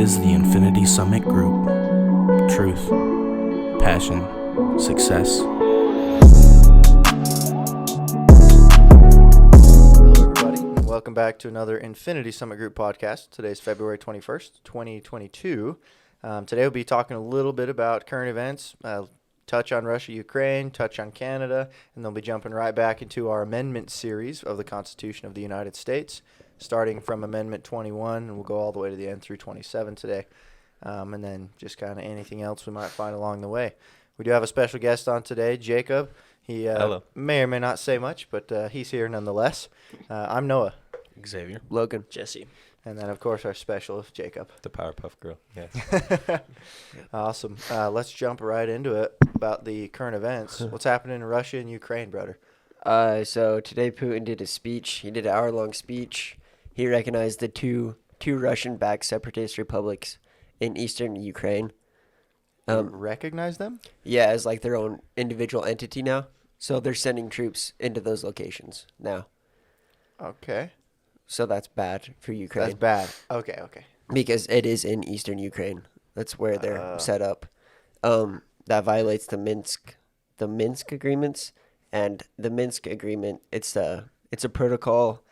This is the Infinity Summit Group. Truth, passion, success. Hello, everybody, and welcome back to another Infinity Summit Group podcast. Today is February 21st, 2022. Today we'll be talking a little bit about current events, touch on Russia, Ukraine, touch on Canada, and then we'll be jumping right back into our amendment series of the Constitution of the United States, starting from Amendment 21, and we'll go all the way to the end through 27 today, and then just kind of anything else we might find along the way. We do have a special guest on today, Jacob. He may or may not say much, but he's here nonetheless. I'm Noah. Xavier. Logan. Jesse. And then, of course, our specialist, Jacob. The Powerpuff Girl. Yeah. Awesome. Let's jump right into it about the current events. What's happening in Russia and Ukraine, brother? So today Putin did a speech. He did an hour-long speech. He recognized the two Russian-backed separatist republics in eastern Ukraine. Recognize them? Yeah, as like their own individual entity now. So they're sending troops into those locations now. Okay. So that's bad for Ukraine. That's bad. Okay. Because it is in eastern Ukraine. That's where they're set up. That violates the Minsk Agreements. And the Minsk Agreement, it's a protocol.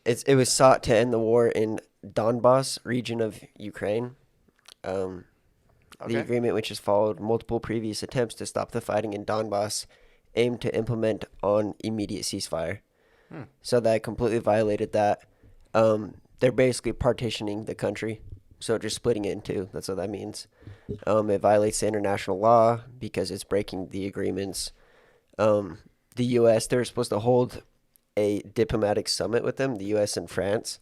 It was sought to end the war in Donbass region of Ukraine. The agreement, which has followed multiple previous attempts to stop the fighting in Donbass, aimed to implement on immediate ceasefire. So that completely violated that. They're basically partitioning the country, so just splitting it in two. That's what that means. It violates the international law because it's breaking the agreements. The U.S., they were supposed to hold a diplomatic summit with them, the U.S. and France,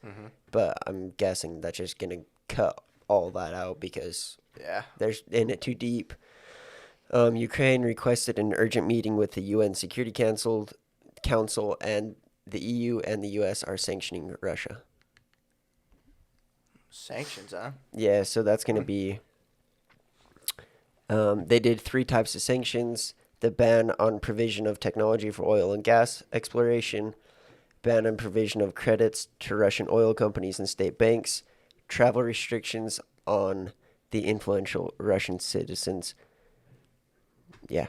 but I'm guessing that's just going to cut all that out because they're in it too deep. Ukraine requested an urgent meeting with the UN Security Council, and the EU and the U.S. are sanctioning Russia. Sanctions, huh? Yeah, so that's going to be... they did 3 types of sanctions. The ban on provision of technology for oil and gas exploration, ban on provision of credits to Russian oil companies and state banks, travel restrictions on the influential Russian citizens. Yeah.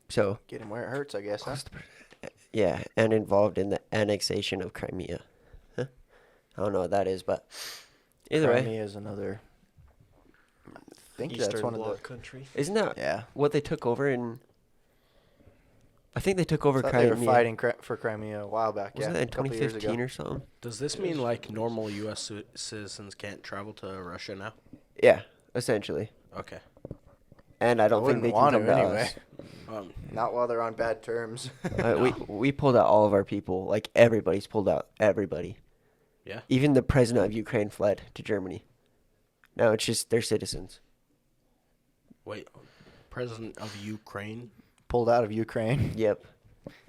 So... Get him where it hurts, I guess, huh? Yeah, and involved in the annexation of Crimea. Huh? I don't know what that is, but either way. Crimea is another... I think Eastern that's one of the... Bloc country. Isn't that Yeah. what they took over in... I think they took over Thought Crimea. they were fighting for Crimea a while back. Wasn't that in a couple years 2015 ago. or something? Does this mean like normal U.S. citizens can't travel to Russia now? Yeah, essentially. Okay. And I don't think wouldn't they can want come to to anyway. us. Not while they're on bad terms. We pulled out all of our people. Like, everybody's pulled out. Everybody. Yeah. Even the president of Ukraine fled to Germany. Now it's just their citizens. Wait, president of Ukraine Pulled out of Ukraine. Yep.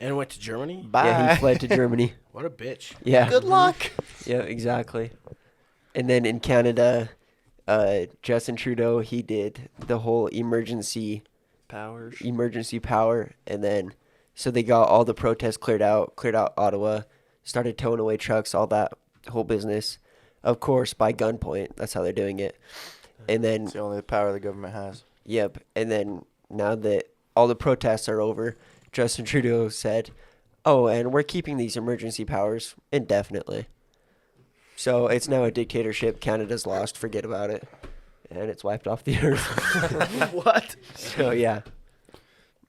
and went to Germany? Bye. Yeah, he fled to Germany. What a bitch. Yeah. Good luck. Yeah, exactly. And then in Canada, Justin Trudeau, he did the whole emergency power, and then so they got all the protests cleared out Ottawa, started towing away trucks, all that whole business, of course by gunpoint. That's how they're doing it. And then It's the only power the government has. yep, and then now that all the protests are over, Justin Trudeau said, "Oh, and we're keeping these emergency powers indefinitely." So it's now a dictatorship. Canada's lost. Forget about it. And it's wiped off the earth. What? So, yeah.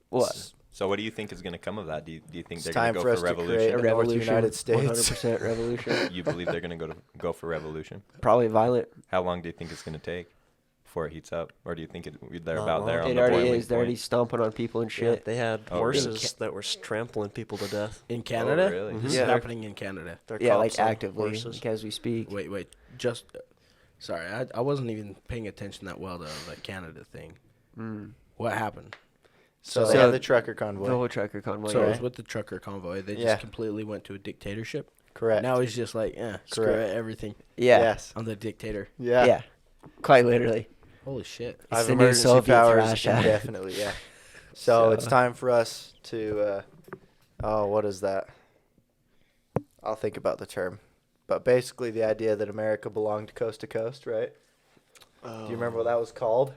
What? So what do you think is going to come of that? Do you think It's they're going time to for go us for to create revolution? a North United States. 100% revolution. You believe they're going to go for revolution? Probably violent. How long do you think it's going to take before it heats up? Or do you think they're Not about there long. on It the already boiling is. They're already point? stomping on people and Yeah, shit. they had Oh, horses that were trampling people to death. In Canada? really? This Yeah. is happening in Canada. They're Yeah, like cops on actively, horses. like as we speak. Wait. Just... sorry, I wasn't even paying attention that well to the Canada thing. What happened? So they So had the trucker convoy. The whole trucker convoy. So it yeah. was with the trucker convoy. They Yeah. just completely went to a dictatorship. Correct. Now he's just like, screw Correct. it, everything. Yeah. Yes. I'm the dictator. Yeah. Yeah. Quite literally. Holy shit. I have the new emergency Soviet powers Russia. indefinitely, yeah. So it's So- time for us to, what is that? I'll think about the term. But basically the idea that America belonged coast to coast, right? Do you remember what that was called?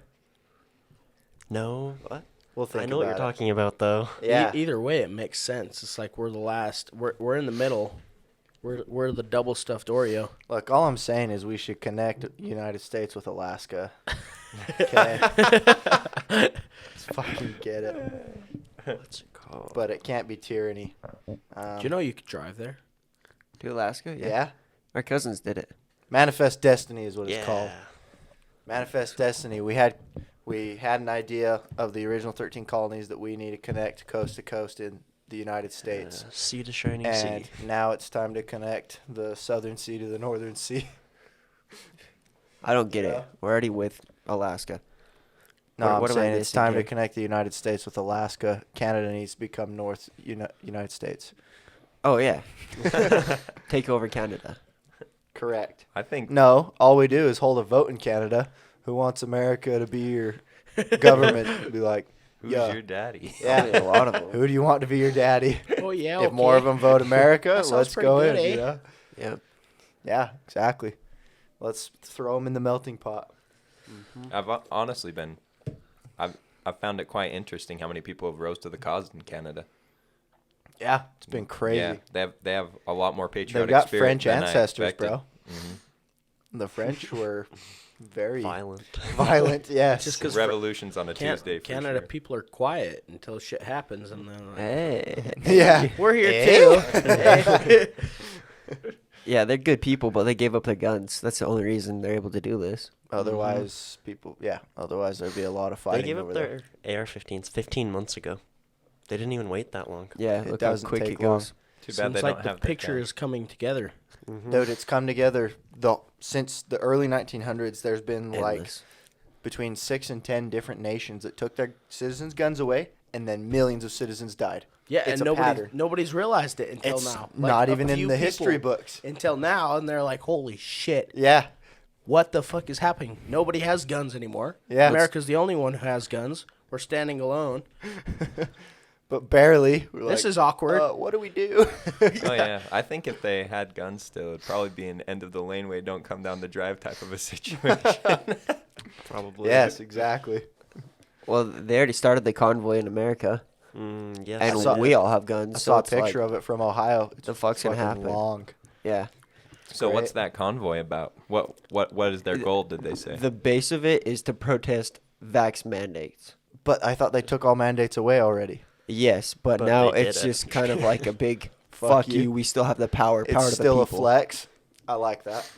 No, what? We'll think I know what you're about it. talking about, though. Yeah. Either way, it makes sense. It's like we're the last. We're in the middle. We're the double stuffed Oreo. Look, all I'm saying is we should connect United States with Alaska. Okay. Let's fucking get it. What's it called? But it can't be tyranny. Do you know you could drive there? To Alaska? Yeah. Our cousins did it. Manifest Destiny is what yeah. it's called. Manifest Destiny. We had an idea of the original 13 colonies that we need to connect coast to coast in the United States. Sea to shining And sea. now it's time to connect the southern sea to the northern sea. I don't get Yeah. it. We're already with Alaska. No, What I'm am I saying it's missing time here? to connect the United States with Alaska. Canada needs to become North United States. Oh, yeah. Take over Canada. Correct. I think No, all we do is hold a vote in Canada. Who wants America to be your government? Be like, who's yeah. your daddy? Probably Yeah. a lot of them. Who do you want to be your daddy? Oh yeah. If more of them vote America, That sounds let's pretty go good, in. eh? You know? Yeah. Yeah, exactly. Let's throw them in the melting pot. I've honestly been, I've found it quite interesting how many people have rose to the cause in Canada. Yeah, it's been crazy. Yeah, they have a lot more They've patriotic got spirit French than I ancestors, expected. bro. Mhm. The French were very Violent. violent. Yes. Just 'cause Revolutions on a Tuesday for Canada sure. people are quiet until shit happens, and then like, Hey. Yeah. we're here Eh? too. Yeah, they're good people, but they gave up their guns. That's the only reason they're able to do this. Otherwise, otherwise there'd be a lot of They fighting gave over up there. their AR-15s 15 months ago. They didn't even wait that long. Yeah, It look how doesn't quick take it goes. Too bad they Seems like don't the have picture that is coming together. Dude, it's come together since the early 1900s. There's been like Endless. between 6 and 10 different nations that took their citizens' guns away, and then millions of citizens died. Yeah, It's and a pattern. nobody's realized it until It's now. not a even in few the history people books. until now, and they're like, "Holy shit, Yeah. what the fuck is happening?" Nobody has guns anymore. Yeah. America's the only one who has guns. We're standing alone. But barely. We're This like, is awkward. What do we do? Oh yeah, I think if they had guns still, it'd probably be an end of the laneway, don't come down the drive type of a situation. Probably. Yes, exactly. Well, they already started the convoy in America, Yes. and saw- we all have guns. I so saw a it's like- picture of it from Ohio. It's The fuck's gonna fucking happen? long. Yeah. So what's great. that convoy about? What is their goal? Did they say? The base of it is to protest vax mandates. But I thought they took all mandates away already. Yes, but But now they did it's it. just kind of like a big Fuck fuck you. you. We still have the power. It's Power to still the a people. flex. I like that.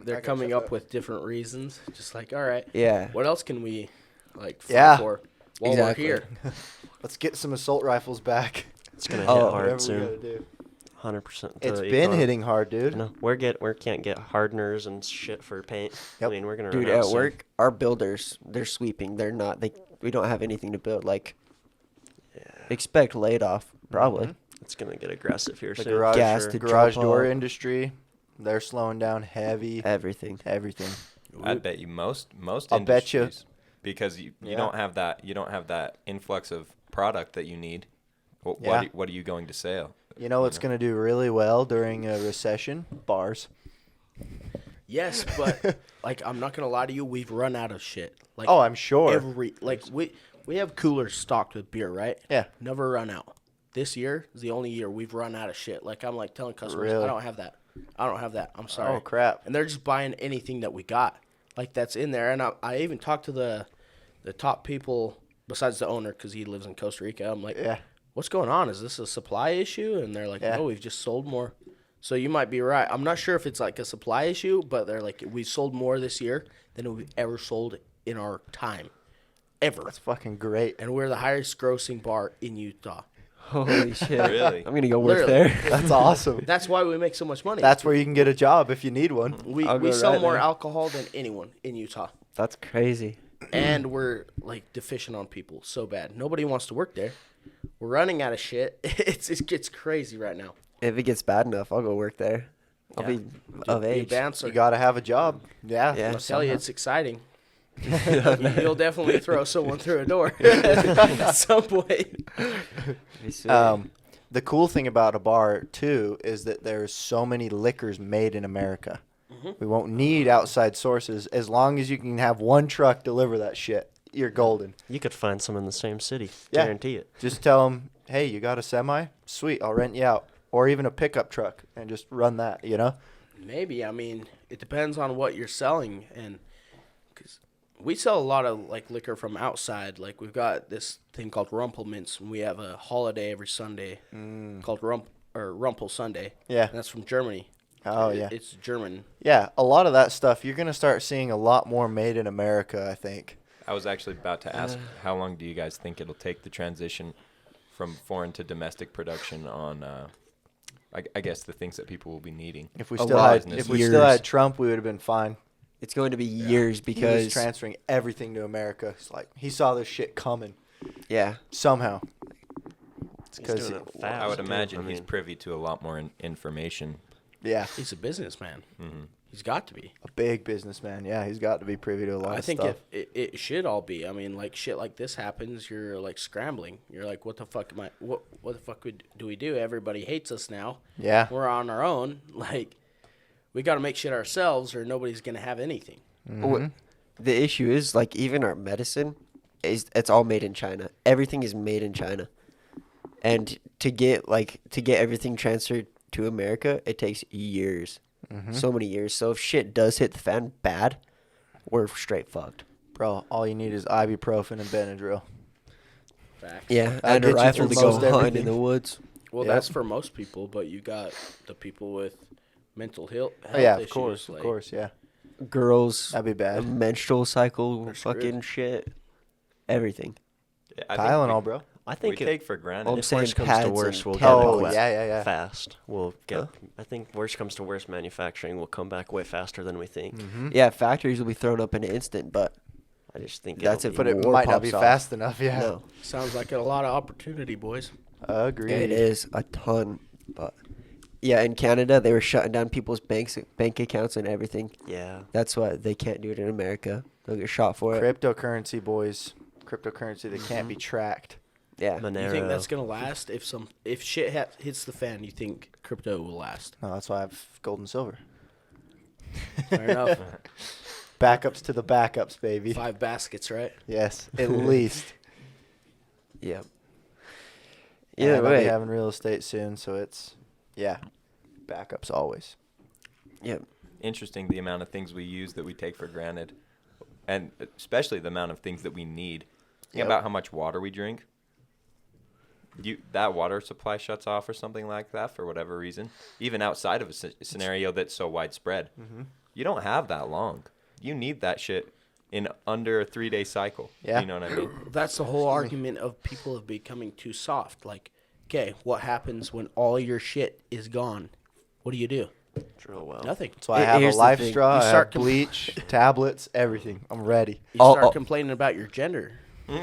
They're coming up with different reasons. Just like, all right, Yeah. what else can we like fight Yeah. for while Exactly. we're here? Let's get some assault rifles back. It's gonna hit Oh, hard Whatever we soon. gotta do. 100%. It's been hitting hard, dude. No, we can't get hardeners and shit for paint. Yep. I mean, we're gonna Dude, run out at soon. work, our builders, they're sweeping. They're not. We don't have anything to build. Like, expect laid off, probably. It's gonna get aggressive here The soon. garage, Gas sure. to garage jump door up. industry, they're slowing down heavy. Everything. Everything. I bet you most I'll bet you. industries, because you Yeah. don't have that influx of product that you need. Yeah. What are you going to sell? You know what's going to do really well during a recession? Bars. Yes, but like I'm not gonna lie to you, we've run out of shit. Like Oh, I'm sure. we have coolers stocked with beer, right? Yeah. Never run out. This year is the only year we've run out of shit. Like I'm like telling customers, Really? I don't have that. I don't have that. I'm sorry. Oh, crap. And they're just buying anything that we got, like that's in there. And I even talked to the top people besides the owner because he lives in Costa Rica. I'm like, Yeah. what's going on? Is this a supply issue? And they're like, Yeah. no, we've just sold more. So you might be right. I'm not sure if it's like a supply issue, but they're like, we sold more this year than we've ever sold in our time, ever. That's fucking great. And we're the highest grossing bar in Utah. Holy shit. Really? I'm going to go work Literally. there. That's awesome. That's why we make so much money. That's where you can get a job if you need one. I'll We go sell right more there. alcohol than anyone in Utah. That's crazy. And we're like deficient on people so bad. Nobody wants to work there. We're running out of shit. It gets crazy right now. If it gets bad enough, I'll go work there. I'll Yeah. be of Be a age. bouncer. You got to have a job. Yeah. Yeah. I'll tell you, it's exciting. You'll definitely throw someone through a door at some point. Be sweet. The cool thing about a bar too is that there's so many liquors made in America. We won't need outside sources as long as you can have one truck deliver that shit. You're golden. You could find some in the same city. Yeah. Guarantee it. Just tell them, hey, you got a semi? Sweet, I'll rent you out. Or even a pickup truck and just run that, you know? Maybe. I mean, it depends on what you're selling, and because we sell a lot of like liquor from outside. Like we've got this thing called Rumpelmints, and we have a holiday every Sunday called Rumpel Sunday. Yeah. And that's from Germany. Oh, yeah. It's German. Yeah, a lot of that stuff, you're going to start seeing a lot more made in America, I think. I was actually about to ask, how long do you guys think it'll take the transition from foreign to domestic production on, I guess, the things that people will be needing? If we A still lot. had Years. Trump, we would have been fine. It's going to be years He was because transferring everything to America. It's like he saw this shit coming yeah, somehow. It's He's 'cause doing it I fast, would too. imagine he's mean, privy to a lot more information. yeah, He's a businessman. Mm-hmm. He's got to be. a big businessman. Yeah, he's got to be privy to a lot I of think stuff. it should all be. I mean, like shit like this happens, you're like scrambling. You're like, what the fuck am I? What the fuck do we do? Everybody hates us now. Yeah, We're on our own. Like, we got to make shit ourselves, or nobody's gonna have anything. What- the issue is like even our medicine it's all made in China. Everything is made in China, and to get everything transferred to America, it takes years, so many years. So if shit does hit the fan bad, we're straight fucked. bro. All you need is ibuprofen and Benadryl. Facts. Yeah, I'll and a get you rifle through to go most hunt everything. in the woods. Well, Yep. that's for most people, but you got the people with mental health Oh, yeah, issues. of course, yeah. Girls, That'd be a bad. menstrual cycle, They're screwed. fucking shit, everything. Yeah, I think Tylenol, we- bro. I We think take for granted. I'm if saying worse comes pads to and worse, we'll get tablets. Oh, it yeah. fast. We'll get. Huh? I think worse comes to worse, manufacturing will come back way faster than we think. Yeah, factories will be thrown up in an instant, but I just think That's it'll it. be- But it war might not be pops off. fast enough, yeah. no, Sounds like a lot of opportunity, boys. Agreed. it is a ton. But yeah, in Canada, they were shutting down people's bank accounts and everything. Yeah. That's why they can't do it in America. They'll get shot for it. Cryptocurrency, boys. Cryptocurrency that can't be tracked. Yeah. You Monero. think that's gonna last? If shit hits the fan, you think crypto will last? No, that's why I have gold and silver. Fair enough. Backups to the backups, baby. 5 baskets, right? Yes, at least. Yeah. And Either I'll be way. having real estate soon, so it's, yeah, backups always. Yep. Interesting the amount of things we use that we take for granted, and especially the amount of things that we need. Think Yep. about how much water we drink. That water supply shuts off or something like that for whatever reason, even outside of a scenario that's so widespread. You don't have that long. You need that shit in under a 3-day cycle. Yeah. You know what I mean? That's the whole argument of people of becoming too soft. Like, okay, what happens when all your shit is gone? What do you do? Drill well. Nothing. So I have a Here's the life thing. straw, You I have start bleach, tablets, everything. I'm ready. You Oh, start oh. complaining about your gender. What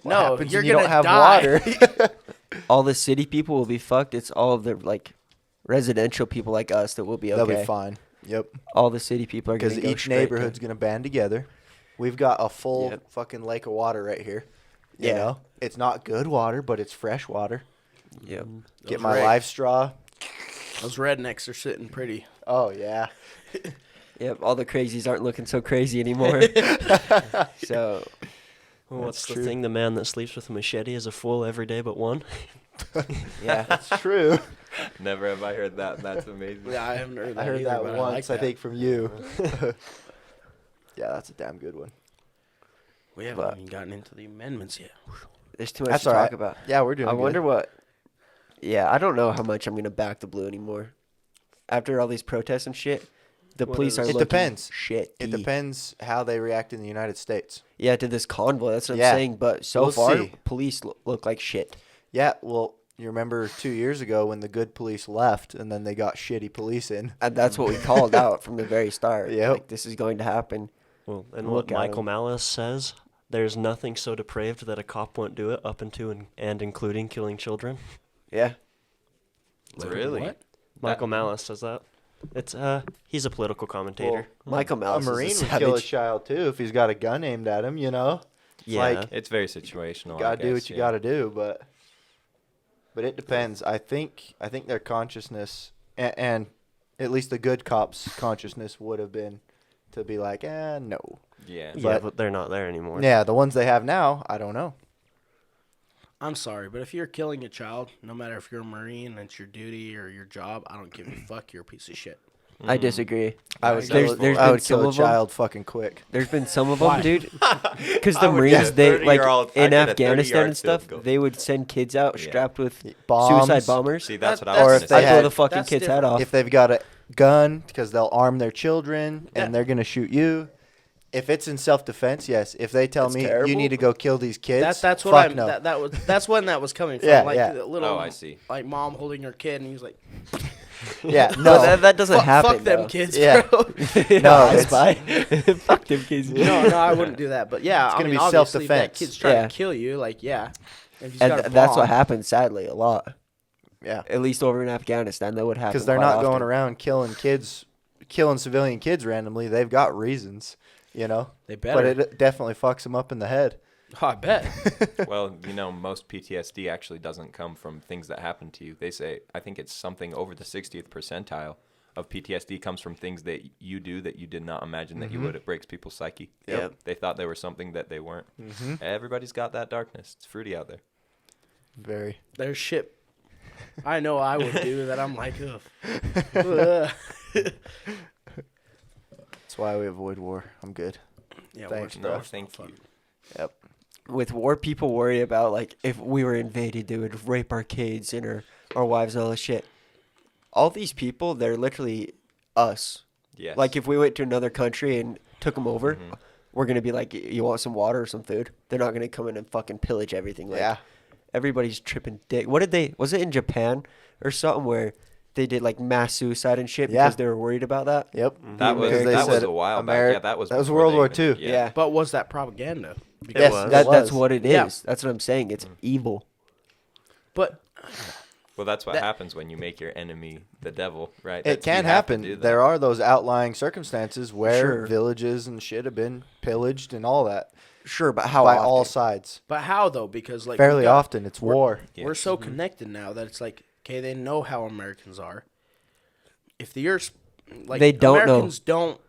No, happens you're when you gonna don't have die. water? All the city people will be fucked. It's all of the like residential people like us that will be okay. They'll be fine. Yep. All the city people are going Because to go each straight neighborhood's going to band together. We've got a full Yep. fucking lake of water right here. You Yeah. know? It's not good water, but it's fresh water. Yep. Get Those my red- life straw. Those rednecks are sitting pretty. Oh, yeah. Yep. All the crazies aren't looking so crazy anymore. So Well, what's That's the true. thing? The man that sleeps with a machete is a fool every day but one. yeah. That's true. Never have I heard that. That's amazing. Yeah, I haven't heard that I heard either, that but once, I I like think, from you. Yeah, that's a damn good one. We haven't but- even gotten into the amendments yet. There's too much That's to all talk right. about. Yeah, we're doing I good. wonder what. Yeah, I don't know how much I'm going to back the blue anymore. After all these protests and shit, the What police is- are It looking depends. shit. It depends how they react in the United States. Yeah, to this convoy. That's what Yeah. I'm saying. But so We'll far, see. police look like shit. Yeah, well, you remember 2 years ago when the good police left and then they got shitty police in? And that's what we called out from the very start. Yep. Like, this is going to happen. Well, and Look what at Michael him. Malice says, there's nothing so depraved that a cop won't do it, up into and including killing children. Yeah. Really? What? Michael Malice says that. It's he's a political commentator. Michael A Malice Marine is a would kill a savage. child too if he's got a gun aimed at him, you know? yeah, like- It's very situational. Gotta do what you gotta do, but But it depends. I think their consciousness and at least the good cops' consciousness would have been to be like, no. Yeah. Yeah, But- but they're not there anymore. Yeah, the ones they have now, I don't know. I'm sorry, but if you're killing a child, no matter if you're a Marine, it's your duty or your job, I don't give a fuck. You're a piece of shit. I disagree. I would There's kill, been I would some kill a of 'em- child fucking quick. There's been some of Why? them, dude. Because I the would get Marines, a they like 30-year-old in I get a Afghanistan 30-yard and stuff, field goal. they would send kids out Yeah. strapped with Bombs. suicide bombers. See, that's what That- I or was if going they to I'd say. blow had- the fucking that's kid's head different. off. If they've got a gun, because they'll arm their children That- and they're going to shoot you. If it's in self-defense, yes. If they tell That's me terrible. you need to go kill these kids, That's what fuck I'm. no. That's when that was coming from. Yeah, like yeah. the little. Oh, I see. Like mom holding her kid, and he's like, Yeah, But no. that doesn't happen. fuck them though. kids, Yeah. bro. No, I it's- spy. Fuck them kids. no, I wouldn't do that. But yeah, It's I gonna mean, be obviously, if that self-defense. kid's trying Yeah. to kill you, like, yeah. If he's And got a that's what bomb- happens, sadly, a lot. Yeah, At least over in Afghanistan, that would happen. because they're quite not often. going around killing civilian kids randomly. They've got reasons, you know. They But better. it definitely fucks them up in the head. Oh, I bet. Well, most PTSD actually doesn't come from things that happen to you. They say, I think it's something over the 60th percentile of PTSD comes from things that you do that you did not imagine that you would. It breaks people's psyche. Yep. They thought they were something that they weren't. Everybody's got that darkness. It's fruity out there. Very. There's shit I know I would do that I'm like, ugh. That's why we avoid war. I'm good. Yeah, Thanks, we're- bro. No, we're thank fucked. you. Yep. With war, people worry about, like, if we were invaded, they would rape our kids and our wives and all this shit. All these people, they're literally us. Yes. Like, if we went to another country and took them over, we're going to be like, you want some water or some food? They're not going to come in and fucking pillage everything. Like, Yeah. everybody's tripping dick. Was it in Japan or something where they did, like, mass suicide and shit Yeah. because they were worried about that? Yep. That was Because they that was said a while Ameri- back. Yeah, that was before World they War even- II. Yeah. But was that propaganda? Yes, was. that That's was. what it is. Yeah. That's what I'm saying. It's evil. But Well, that's what That- happens when you make your enemy the devil, right? It That's- you can have to happen. do that. There are those outlying circumstances where Sure. villages and shit have been pillaged and all that Sure, but how by often? all sides. but how though? Because like Fairly we got- often, it's war. Yes. We're so connected now that it's like, okay, they know how Americans are. If the Earth's like They don't know. Americans don't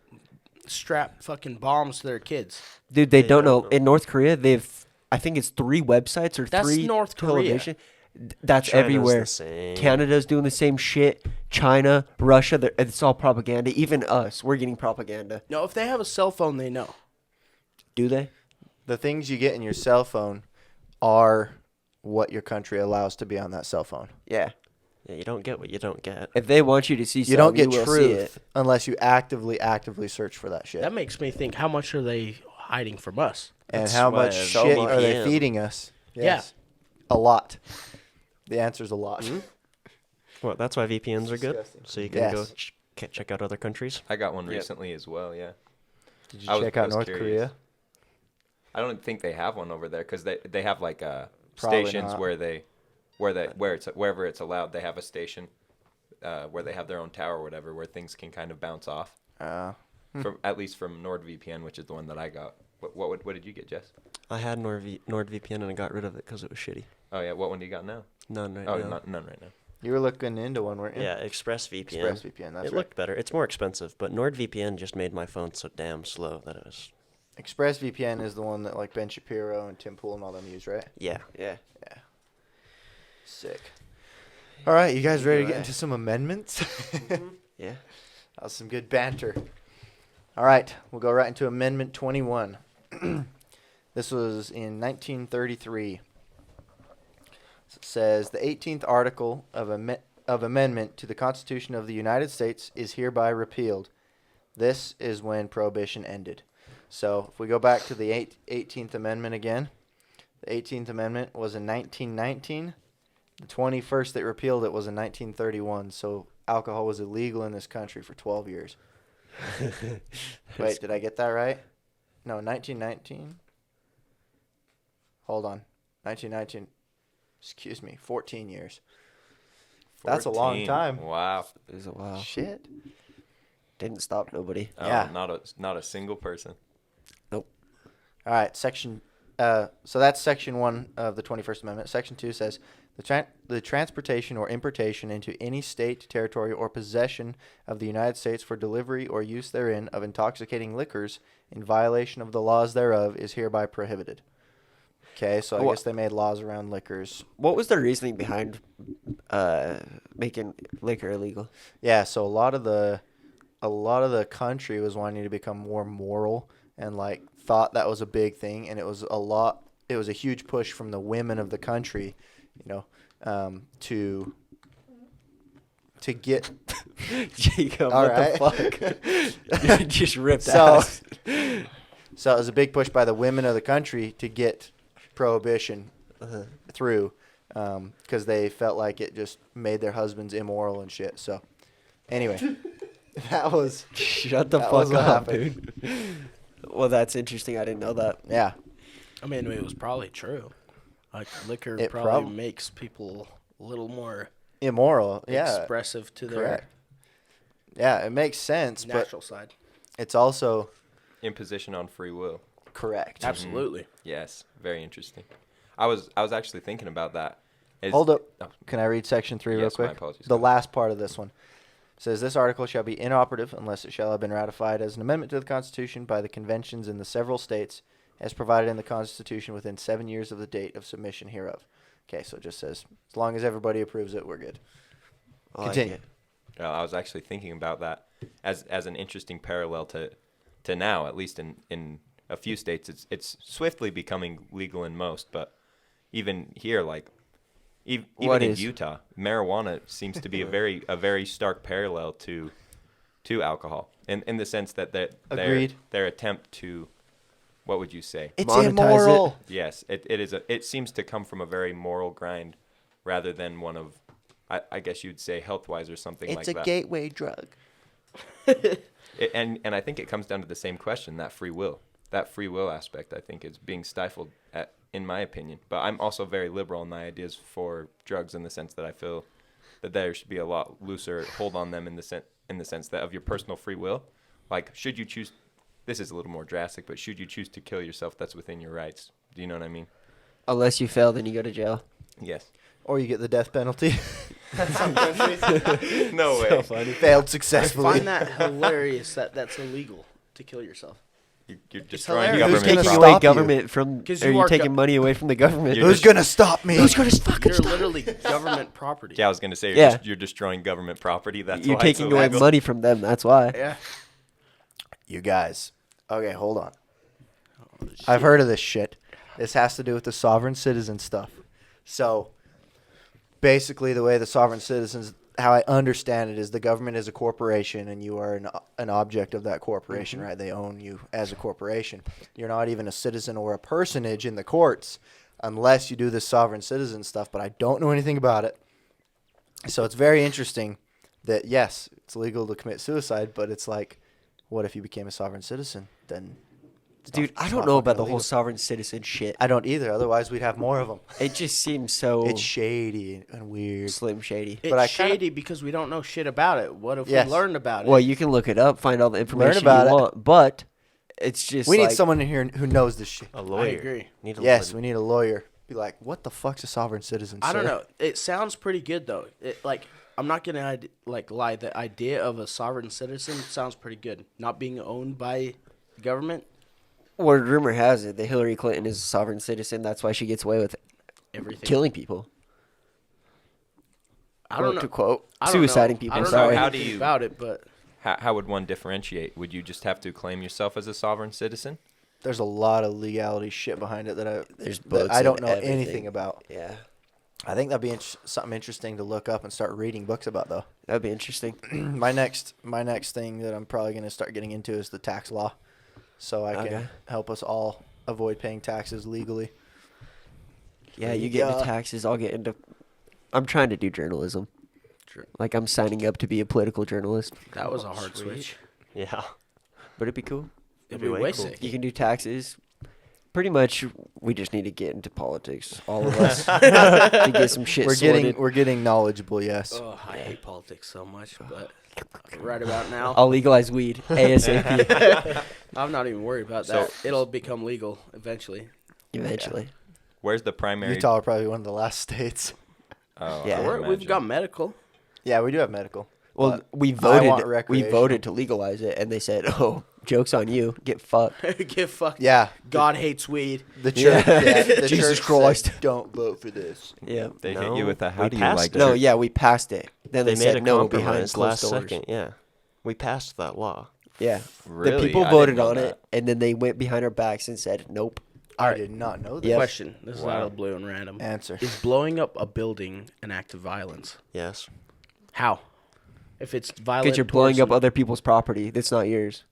strap fucking bombs to their kids. Dude, they They don't don't know. know. In North Korea, I think it's 3 websites or That's 3 North Korea. television. That's China's everywhere. the same. Canada's doing the same shit. China, Russia, it's all propaganda. Even us, we're getting propaganda. No, if they have a cell phone, they know. Do they? The things you get in your cell phone are what your country allows to be on that cell phone. Yeah. Yeah, you don't get what you don't get. If they want you to see You don't something, get you will see it. truth unless you actively search for that shit. That makes me think, how much are they hiding from us? And That's how why much it's shit so are they much. feeding us? Yeah. A lot. The answer's a lot. Well, that's why VPNs are good, Disgusting. so you can Yes. go check out other countries. I got one Yep. recently as well. Yeah. Did you I was- check I out was North curious. Korea? I don't think they have one over there because they have like Probably stations not. wherever it's allowed. They have a station where they have their own tower or whatever where things can kind of bounce off. From at least from NordVPN, which is the one that I got. What did you get, Jess? I had NordVPN and I got rid of it because it was shitty. Oh yeah, what one do you got now? None right Oh, now. none right now. You were looking into one, weren't you? Yeah, ExpressVPN. ExpressVPN, that's It right. looked better. It's more expensive, but NordVPN just made my phone so damn slow that it was. ExpressVPN is the one that like Ben Shapiro and Tim Pool and all them use, right? Yeah. Yeah. Sick. All right, you guys ready to get Right. into some amendments? Yeah. That was some good banter. All right, we'll go right into Amendment 21. This was in 1933. It says the 18th article of amendment to the Constitution of the United States is hereby repealed. This is when Prohibition ended. So if we go back to the 18th Amendment again, the 18th Amendment was in 1919. The 21st that repealed it was in 1931. So alcohol was illegal in this country for 12 years. Wait, did I get that right? No, 1919. Hold on. 1919. Excuse me, 14 years. That's a long 14. time. Wow. It was a while. Shit. Didn't stop nobody. Oh, Yeah. Not a single person. All right, Section So that's Section 1 of the 21st Amendment. Section 2 says the transportation or importation into any state, territory, or possession of the United States for delivery or use therein of intoxicating liquors in violation of the laws thereof is hereby prohibited. Okay, so I guess they made laws around liquors. What was the reasoning behind making liquor illegal? Yeah, so a lot of the country was wanting to become more moral and like thought that was a big thing, and it was a huge push from the women of the country, to get Jacob, All what right. the fuck? Just ripped So- ass. so it was a big push by the women of the country to get prohibition through, because they felt like it just made their husbands immoral and shit. So anyway, that was Shut the that was fuck what up, happened. dude. Well, that's interesting. I didn't know that. yeah. I mean, it was probably true. Like liquor It probably prob- makes people a little more Immoral. Yeah. expressive to Correct. Yeah, it makes sense, their natural side. but it's also Imposition on free will. correct. Absolutely. Yes, very interesting. I was actually thinking about that. Hold up. Oh, Can I read Section 3 real Yes, my quick? apologies. The last part of this one says this article shall be inoperative unless it shall have been ratified as an amendment to the Constitution by the conventions in the several states as provided in the Constitution within 7 years of the date of submission hereof. Okay, so it just says as long as everybody approves it, we're good. I like Continue. it. I was actually thinking about that as an interesting parallel to now, at least in a few states. It's swiftly becoming legal in most, but even here, like even What in is? Utah, marijuana seems to be a very stark parallel to alcohol, in the sense that Agreed. their attempt to, what would you say? It's Monetize immoral. Yes, it seems to come from a very moral grind, rather than one of, I guess you'd say, health-wise or something like It's a that. gateway drug. And I think it comes down to the same question, that free will aspect, I think, is being stifled in my opinion. But I'm also very liberal in my ideas for drugs, in the sense that I feel that there should be a lot looser hold on them in the sense that of your personal free will. Like, should you choose, this is a little more drastic, but should you choose to kill yourself, that's within your rights. Do you know what I mean? Unless you fail, then you go to jail. Yes. Or you get the death penalty. No way. Failed I successfully. find that hilarious that that's illegal to kill yourself. You're destroying hilarious. Who's government gonna Taking stop away you? government from, 'Cause or you you're are taking go- money away from the government. You're Who's just- gonna stop me? Who's gonna fucking You're stop? literally government property. Yeah, I was gonna say Yeah. you're destroying government property. That's You're why it's taking away illegal. money from them. That's why. Yeah. You guys. Okay, hold on. I've heard of this shit. This has to do with the sovereign citizen stuff. So, basically, the way the sovereign citizens, how I understand it, is the government is a corporation and you are an object of that corporation, right? They own you as a corporation. You're not even a citizen or a personage in the courts unless you do this sovereign citizen stuff, but I don't know anything about it. So, it's very interesting that, yes, it's legal to commit suicide, but it's like, what if you became a sovereign citizen? Then, it's Dude, not- I it's don't not know fucking about the whole illegal. sovereign citizen shit. I don't either. Otherwise, we'd have more of them. It just seems so It's shady and weird. slim shady. It's But I kinda- shady because we don't know shit about it. What if Yes. we learned about it? Well, you can look it up, find all the information about you it. want, but it's just We like, need someone in here who knows this shit. A lawyer. agree. Need a Yes, lawyer. we need a lawyer. Be like, what the fuck's a sovereign citizen? I don't sir?" know. It sounds pretty good though. I'm not gonna lie. The idea of a sovereign citizen sounds pretty good. Not being owned by the government. Well, rumor has it that Hillary Clinton is a sovereign citizen. That's why she gets away with Everything. killing people. I don't Quote know. to quote, I don't know. suiciding people. I don't Sorry. know How do anything you- about it, but How would one differentiate? Would you just have to claim yourself as a sovereign citizen? There's a lot of legality shit behind it There's that books I don't and know everything. anything about. Yeah, I think that'd be something interesting to look up and start reading books about, though. that'd be interesting. my next thing that I'm probably going to start getting into is the tax law, so I Okay. can help us all avoid paying taxes legally. Yeah, you get into taxes. I'll get into. I'm trying to do journalism. Sure. Like I'm signing up to be a political journalist. that was a hard Sweet. switch. Yeah. But it'd be cool. It'd be be way way cool. sick. You can do taxes. Pretty much, we just need to get into politics, all of us, to get some shit sorted. We're getting knowledgeable. Yes. Oh, I hate politics so much, but right about now, I'll legalize weed ASAP. I'm not even worried about So- that. It'll become legal eventually. eventually. Where's the primary? Utah are probably one of the last states. Oh, Yeah. I would We've imagine. got medical. Yeah, we do have medical. Well, but we I want voted. We recreational. voted to legalize it, and they said, "Oh, joke's on you. Get fucked." Get fucked. Yeah, God hates weed. the church. Yeah. Yeah, the Jesus church Christ. said, don't vote for this. Yeah. They hit No, you with a how we do you passed like it. No, church?" yeah, we passed it. Then They they, made said a no behind compromise closed last doors. second. Yeah, we passed that law. Yeah. Really? The people I didn't voted know on that. it, and then they went behind our backs and said, "Nope." I Alright. did not know that. Yep. Question. This is Wow. out of the blue and random. Answer. Is blowing up a building an act of violence? Yes. How? If it's violent, Because you're blowing towards up other people's property that's not yours.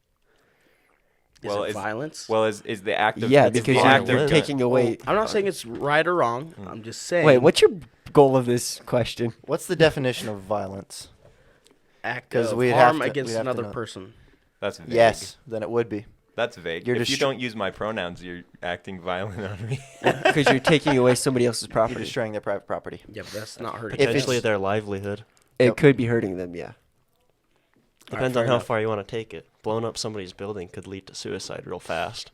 Is Well, it is- violence? Well, is the act of Yeah, is because the you're, act you're of taking away. I'm not saying it's right or wrong. I'm just saying. Wait, what's your goal of this question? What's the definition of violence? act 'Cause of we'd harm have to- against we'd have to another know. person? That's vague. Yes, then it would be. That's vague. You're If you destro- don't use my pronouns, you're acting violent on me. Because you're taking away somebody else's You're property. destroying their private property. Yeah, but that's not hurting. If it's- Potentially their livelihood. It Yep. could be hurting them, yeah. Depends fair on how enough. far you want to take it. Blowing up somebody's building could lead to suicide real fast.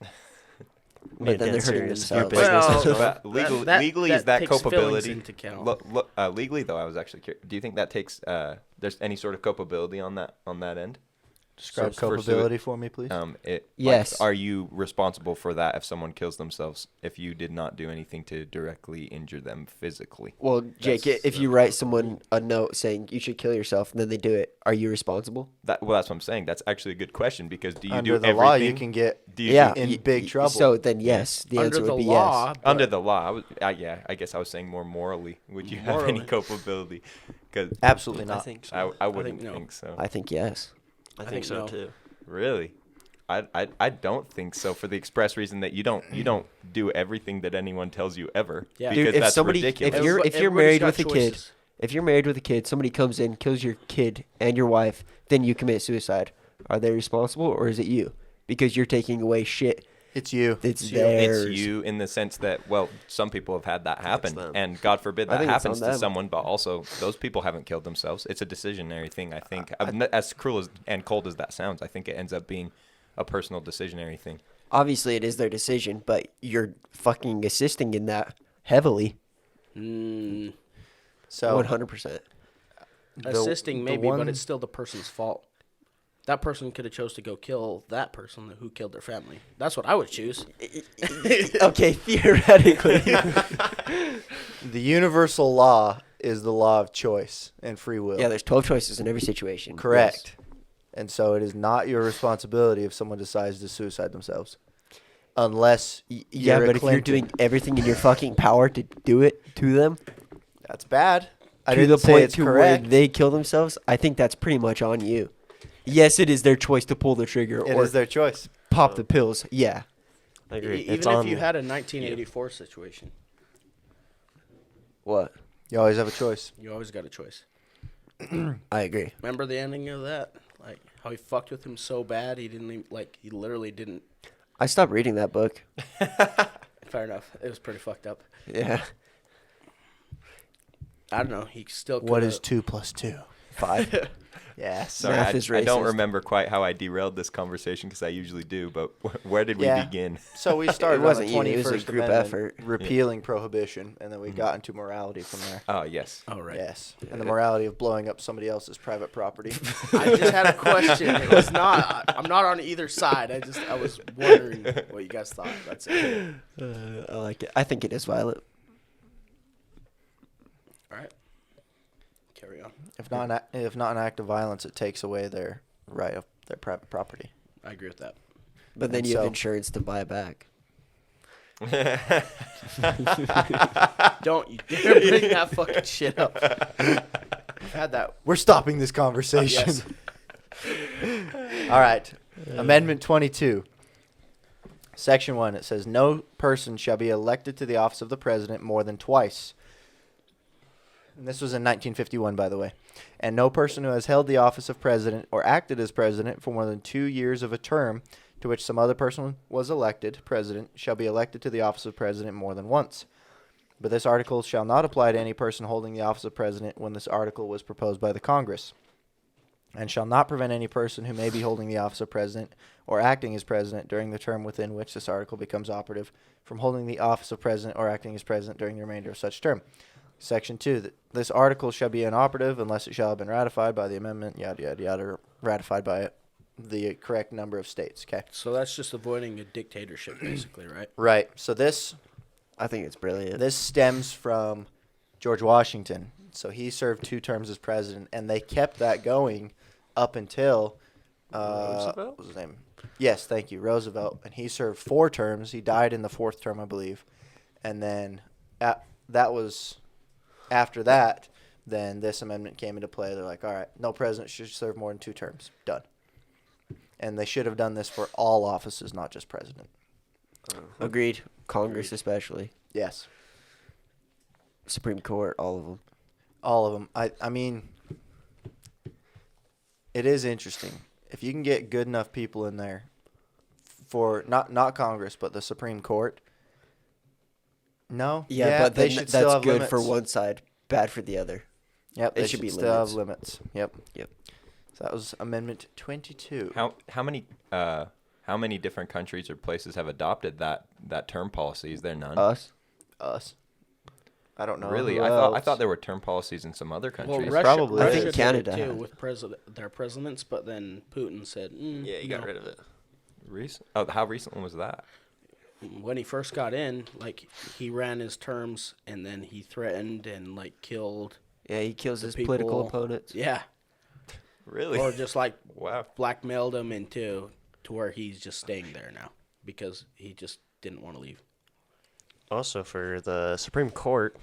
But then they're hurting Your themselves. business. Well, But legally, is that takes feelings culpability? into account. Legally, though, I was actually curious. Do you think that takes there's any sort of culpability on that end? Describe So for culpability for me, please. Yes. Are you responsible for that if someone kills themselves if you did not do anything to directly injure them physically? Well, Jake, That's if you write someone a note saying you should kill yourself and then they do it, are you responsible? That's what I'm saying. That's actually a good question because do you Under do the everything? law, you can get Do you Yeah. do- in y- big y- trouble. So then, yes. The Under answer the would be law, yes. but under the law? I guess I was saying more morally. Would you have any Morally. culpability? Because Absolutely I not. think so. I wouldn't no. think so. I think yes. I think think so no. too. Really? I don't think so for the express reason that you don't do everything that anyone tells you ever. Yeah. Because Dude, if that's somebody, ridiculous. if you're Everybody's married got with a kid, choices. if you're married with a kid, somebody comes in, kills your kid and your wife, then you commit suicide. Are they responsible or is it you? Because you're taking away shit It's you. that's It's you. theirs. It's you in the sense that, well, some people have had that happen, them. and God forbid I that think it's happens on to them. someone, but also those people haven't killed themselves. It's a decisionary thing, I think. As cruel and cold as that sounds, I think it ends up being a personal decisionary thing. Obviously, it is their decision, but you're fucking assisting in that heavily. Mm, So 100%. assisting the maybe, one- but it's still the person's fault. That person could have chose to go kill that person who killed their family. That's what I would choose. Okay, theoretically. the universal law is the law of choice and free will. Yeah, there's 12 choices in every situation. Correct. And so it is not your responsibility if someone decides to suicide themselves. Unless Yeah, you're a but if you're Clinton. doing everything in your fucking power to do it to them, That's bad. I to didn't the say point it's to correct. where they kill themselves, I think that's pretty much on you. Yes, it is their choice to pull the trigger It or is their choice. pop the pills. Yeah. I agree. Even It's if on you had a 1984 situation, What? You always have a choice. you always got a choice. I agree. Remember the ending of that? Like how he fucked with him so bad he didn't even, he literally didn't. I stopped reading that book. Fair enough. It was pretty fucked up. Yeah. I don't know. He still. What coulda- is 2 plus 2? 5. Yes. Sorry, Math is I don't racist. remember quite how I derailed this conversation because I usually do, but where did we Yeah. begin? So we started wasn't on you, the it was a 21st group Amendment, effort. repealing prohibition, and then we got into morality from there. Oh, yes. Oh right. Yes. And the morality of blowing up somebody else's private property. I just had a question. It was not. I'm not on either side. I was wondering what you guys thought. That's it. I like it. I think it is violent. All right. Carry on. If not an act of violence, it takes away their right of their private property. I agree with that. But then And you have so- insurance to buy it back. Don't you dare bring that fucking shit up. I've had that. We're stopping this conversation. Yes. All right. Amendment 22. Section 1. It says no person shall be elected to the office of the president more than twice. And this was in 1951, by the way. And no person who has held the office of president or acted as president for more than 2 years of a term to which some other person was elected president shall be elected to the office of president more than once. But this article shall not apply to any person holding the office of president when this article was proposed by the Congress. and shall not prevent any person who may be holding the office of president or acting as president during the term within which this article becomes operative from holding the office of president or acting as president during the remainder of such term. Section 2, this article shall be inoperative unless it shall have been ratified by the amendment, yada, yada, yada, or ratified by the correct number of states. Okay. So that's just avoiding a dictatorship, basically, right? Right. So this I think it's brilliant. This stems from George Washington. So he served 2 terms as president, and they kept that going up until Roosevelt? what was his name? Yes, thank you, Roosevelt. And he served 4 terms. He died in the 4th term, I believe. And then that was after that. Then this amendment came into play. They're like, all right, no president should serve more than 2 terms. Done. And they should have done this for all offices, not just president. Agreed. Congress especially. Yes. Supreme Court, all of them. All of them. I mean, it is interesting. If you can get good enough people in there for not Congress, but the Supreme Court. No. Yeah, but they then should still that's have good limits. for one side, bad for the other. Yep, It they should should be still have limits. limits. Yep. Yep. So that was Amendment 22. How many different countries or places have adopted that term policy? Is there none? Us? Us. I don't know. Really? Who I else? thought there were term policies in some other Well, countries. Russia, probably Russia is. I think did Canada it too has. with their presidents, but then Putin said, no. rid of it. How recent was that? When he first got in, like, he ran his terms, and then he threatened and, like, killed. Yeah, he kills The his political people- opponents. Yeah. Really? Or just, like, Wow. blackmailed him into to where he's just staying there now because he just didn't want to leave. Also, for the Supreme Court,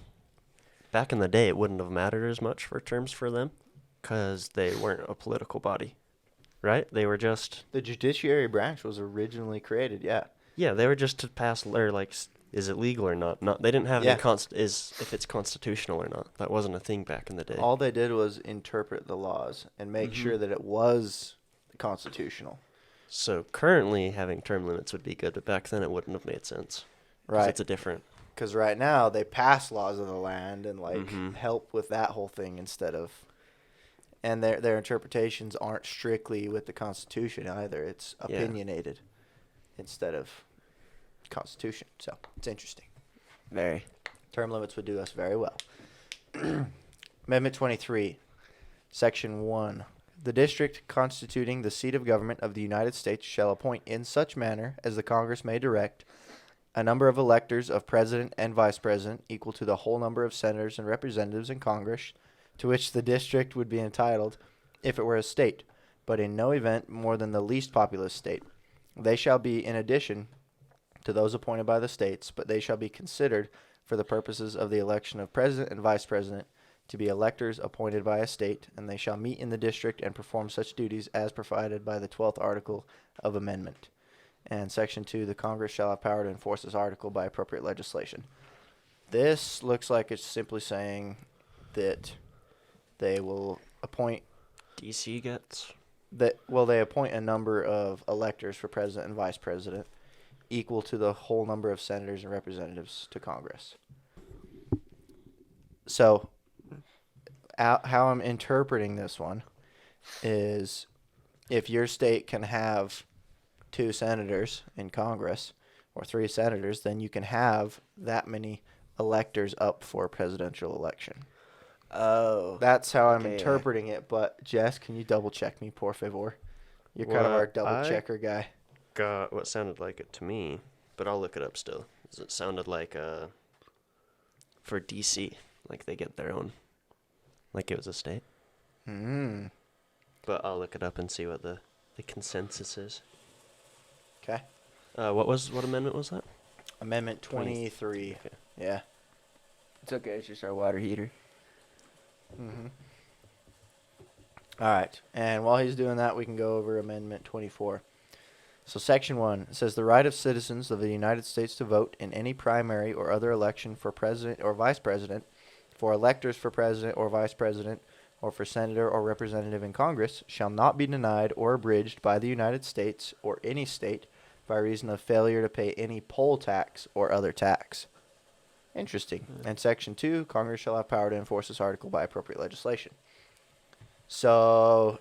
back in the day, it wouldn't have mattered as much for terms for them because they weren't a political body, right? They were just, The judiciary branch was originally created, yeah. yeah, they were just to pass, or like, is it legal or not? Not, they didn't have Yeah. any if it's constitutional or not. That wasn't a thing back in the day. All they did was interpret the laws and make sure that it was constitutional. So currently, having term limits would be good, but back then it wouldn't have made sense. 'Cause Right. It's a different. Because right now they pass laws of the land and like Mhm. help with that whole thing instead of, and their interpretations aren't strictly with the Constitution either. It's Yeah. opinionated instead of Constitution. So it's interesting. Very. Term limits would do us very well. Amendment 23, Section 1. The district constituting the seat of government of the United States shall appoint in such manner as the Congress may direct a number of electors of president and vice president equal to the whole number of senators and representatives in Congress to which the district would be entitled if it were a state, but in no event more than the least populous state. They shall be in addition to those appointed by the states, but they shall be considered for the purposes of the election of president and vice president to be electors appointed by a state, and they shall meet in the district and perform such duties as provided by the 12th article of amendment. And Section 2, the Congress shall have power to enforce this article by appropriate legislation. This looks like it's simply saying that they will appoint DC gets. they appoint a number of electors for president and vice president equal to the whole number of senators and representatives to Congress. So how I'm interpreting this one is if your state can have 2 senators in Congress or 3 senators, then you can have that many electors up for a presidential election. Oh. That's how I'm Okay. interpreting it, but Jess, can you double check me, por favor? You're kind of Well, our double checker guy. Got what sounded like it to me, but I'll look it up still. 'Cause it sounded like for DC, like they get their own, like it was a state. Mm. But I'll look it up and see what the consensus is. Okay. What amendment was that? Amendment 23. Okay. Yeah. It's okay. It's just our water heater. Mm-hmm. All right. And while he's doing that, we can go over Amendment 24. So Section 1 says the right of citizens of the United States to vote in any primary or other election for president or vice president, for electors for president or vice president, or for senator or representative in Congress shall not be denied or abridged by the United States or any state by reason of failure to pay any poll tax or other tax. Interesting. And Section 2, Congress shall have power to enforce this article by appropriate legislation. So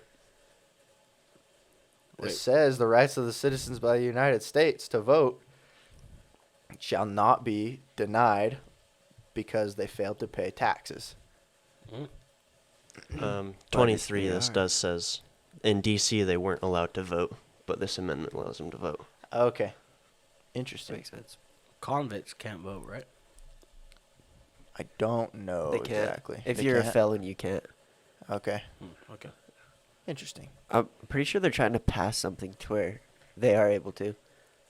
It says the rights of the citizens by the United States to vote shall not be denied because they failed to pay taxes. 23, this are. does says in D.C. they weren't allowed to vote, but this amendment allows them to vote. Okay. Interesting. Makes sense. Convicts can't vote, right? I don't know They can't. exactly. If They you're a can't? felon, you can't. Okay. Okay. Interesting. I'm pretty sure they're trying to pass something to where they are able to,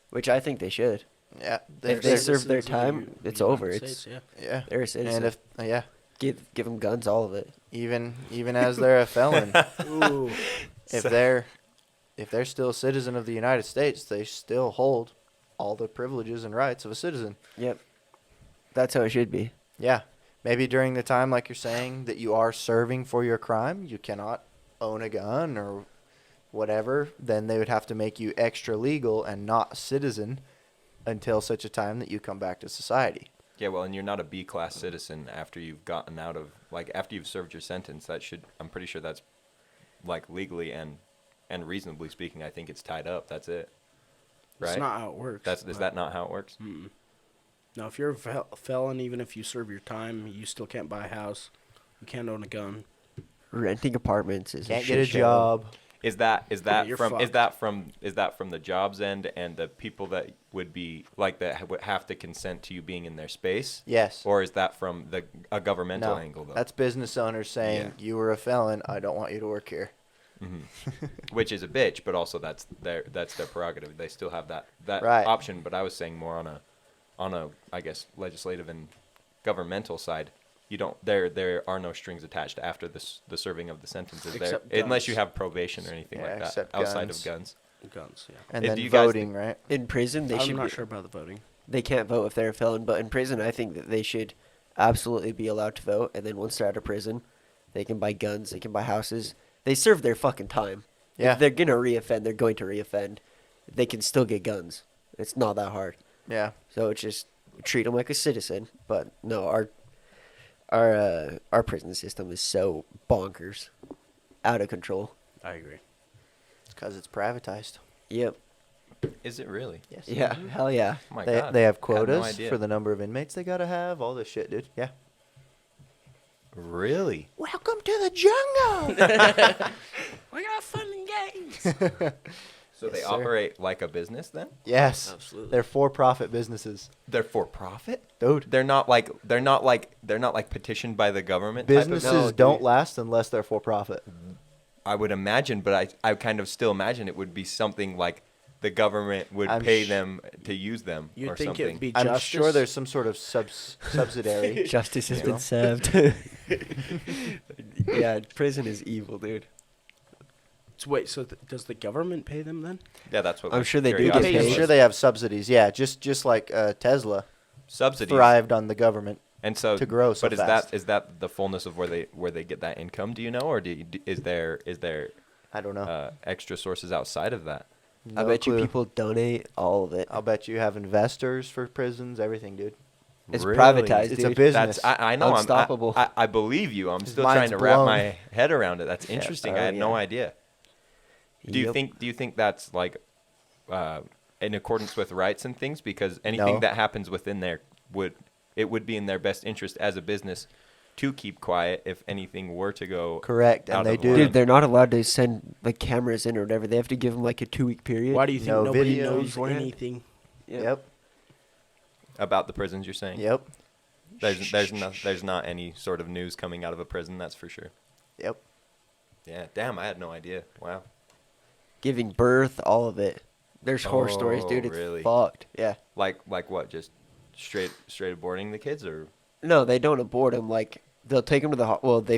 which I think they should. Yeah. If they they're- serve their Citizens of the time, U- it's United over. States, yeah. yeah. They're a citizen. And if yeah, give them guns, all of it. even as they're a felon, Ooh. if they're still a citizen of the United States, they still hold all the privileges and rights of a citizen. Yep. That's how it should be. Yeah. Maybe during the time, like you're saying, that you are serving for your crime, you cannot own a gun or whatever. Then they would have to make you extra legal and not a citizen until such a time that you come back to society. Yeah, well, and you're not a B-class citizen after you've gotten out of, like, after you've served your sentence. I'm pretty sure that's, like, legally and reasonably speaking, I think it's tied up. That's it. Right? That's not how it works. Is but- that not how it works? Mm-mm. No, if you're a felon, even if you serve your time, you still can't buy a house. You can't own a gun. Renting apartments is Can't a get a shit show. job. Is that you're from fucked. is that from the jobs end and the people that would be like that would have to consent to you being in their space? Yes. Or is that from a governmental No. angle though? That's business owners saying, Yeah. you were a felon, I don't want you to work here. Which is a bitch, but also that's their prerogative. They still have that Right. option. But I was saying more on a I guess legislative and governmental side. You don't there are no strings attached after the serving of the sentence, is there? Except Unless you guns. have probation or anything Yeah, like that except outside guns. of guns. Guns, yeah. And Do then you guys voting, right? In prison, they I'm should. not Be, sure about the voting. They can't vote if they're a felon, but in prison, I think that they should absolutely be allowed to vote. And then once they're out of prison, they can buy guns, they can buy houses. They serve their fucking time. Yeah. If they're gonna reoffend, they're going to reoffend. They can still get guns. It's not that hard. Yeah. So it's just treat them like a citizen. But no, our prison system is so bonkers, out of control. I agree. It's because it's privatized. Yep. Is it really? Yes. Yeah. Hell yeah. Oh my They, god. they have I had no quotas idea. for the number of inmates they gotta have, all this shit, dude. Yeah. Really? Welcome to the jungle. We got fun and games. So they Yes, sir. operate like a business then? Yes. Absolutely. They're for-profit businesses. They're for profit? Dude. They're not like petitioned by the government. type of- Businesses No, don't dude. last unless they're for-profit. I would imagine, but I kind of still imagine it would be something like the government would I'm pay sh- them to use them You'd or think something. it'd be I'm justice. sure there's some sort of subsidiary. Justice has Yeah. been served. Yeah, prison is evil, dude. So wait, so does the government pay them then? Yeah, that's what I'm my sure they do get curiosity paid. I'm was. sure they have subsidies. Yeah, just like Tesla subsidies. thrived on the government. And so to grow so but fast. is that the fullness of where they get that income? Do you know, or is there I don't know. extra sources outside of that? I No bet you clue. people donate all of it. I'll bet you have investors for prisons, everything, dude. It's Really? privatized, It's dude. a business. I know. Unstoppable. I believe you. I'm His still mind's trying to wrap blown. my head around it. That's Yeah. interesting. Oh, I had no yeah. idea. Do you Yep. think that's like in accordance with rights and things? Because anything No. that happens within there would be in their best interest as a business to keep quiet if anything were to go Correct, out and they of do. line. Dude, they're not allowed to send like cameras in or whatever. They have to give them like a 2-week period. Why do you think No nobody videos knows beforehand? anything? Yep. about the prisons. You're saying Yep. there's not any sort of news coming out of a prison. That's for sure. Yep. Yeah. Damn. I had no idea. Wow. Giving birth, all of it. There's horror stories, Oh, dude. It's really? fucked. Yeah. Like what? Just straight aborting the kids or No, they don't abort them. Like they'll take them to the well. They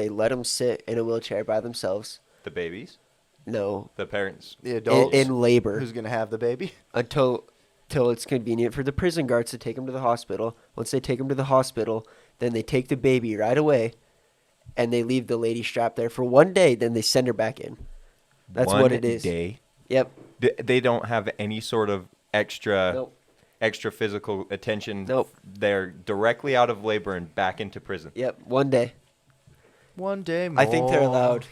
let them sit in a wheelchair by themselves. the babies? No, The parents? The in, adults. in labor Who's gonna have the baby? until it's convenient for the prison guards to take them to the hospital. Once they take them to the hospital, then they take the baby right away, and they leave the lady strapped there for 1 day. Then they send her back in. That's what it is. Day. Yep. They don't have any sort of extra Nope. extra physical attention. Nope. They're directly out of labor and back into prison. Yep. 1 day. One day more. I think they're allowed.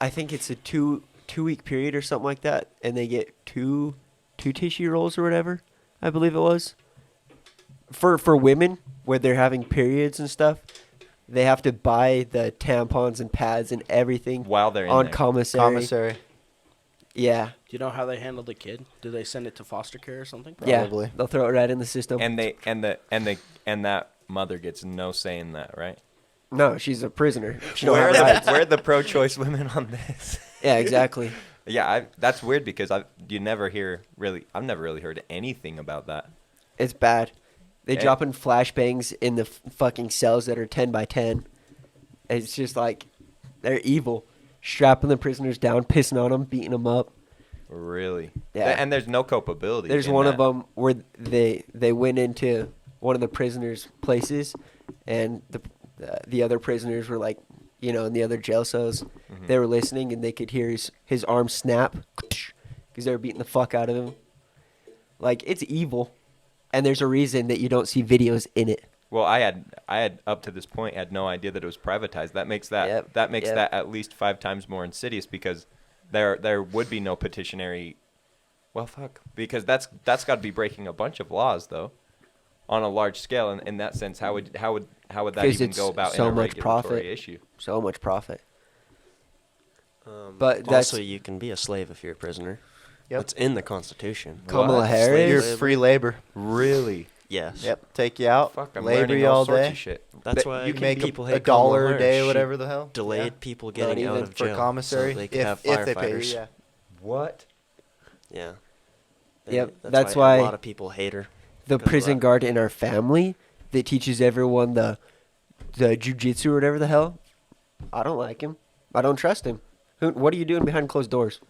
I think it's a two 2-week period or something like that, and they get two tissue rolls or whatever, I believe it was. For women, where they're having periods and stuff, they have to buy the tampons and pads and everything While they're in on there. Commissary. Yeah. Do you know how they handle the kid? Do they send it to foster care or something? Probably. Yeah, they'll throw it right in the system. And that mother gets no say in that, right? No, she's a prisoner. She don't Where have are rights. the, where are the pro-choice women on this? Yeah, exactly. Yeah, that's weird because I've never really heard anything about that. It's bad. They Eh. drop in flashbangs in the fucking cells that are 10 by 10. It's just like they're evil. Strapping the prisoners down, pissing on them, beating them up. Really? Yeah. And there's no culpability. There's in one that. of them where they went into one of the prisoners' places, and the other prisoners were like, you know, in the other jail cells. Mm-hmm. They were listening, and they could hear his arm snap because they were beating the fuck out of him. Like, it's evil, and there's a reason that you don't see videos in it. Well, I had up to this point had no idea that it was privatized. That makes that Yep, that makes yep. that at least 5 times more insidious because there would be no petitionary. Well, fuck, because that's got to be breaking a bunch of laws though, on a large scale. And in that sense, how would that 'Cause even it's go about so in a much regulatory profit. issue? So much profit. But that's Also, you can be a slave if you're a prisoner. Yep. That's in the Constitution. Kamala What? Harris. You're Labor. free labor. Really? Yes. Yep. Take you out. Fuck, I'm labor learning you all all sorts day. of shit. That's That- why You can make people a hate $1 Kamala a day, Harris. whatever She the hell. delayed Yeah. people Not getting out even of for jail commissary. so they could if, have if they pay you, firefighters. yeah. What? Yeah. Yep, that's why a lot of people hate her. the because of prison that. guard in our family that teaches everyone the jujitsu or whatever the hell. I don't like him. I don't trust him. What are you doing behind closed doors?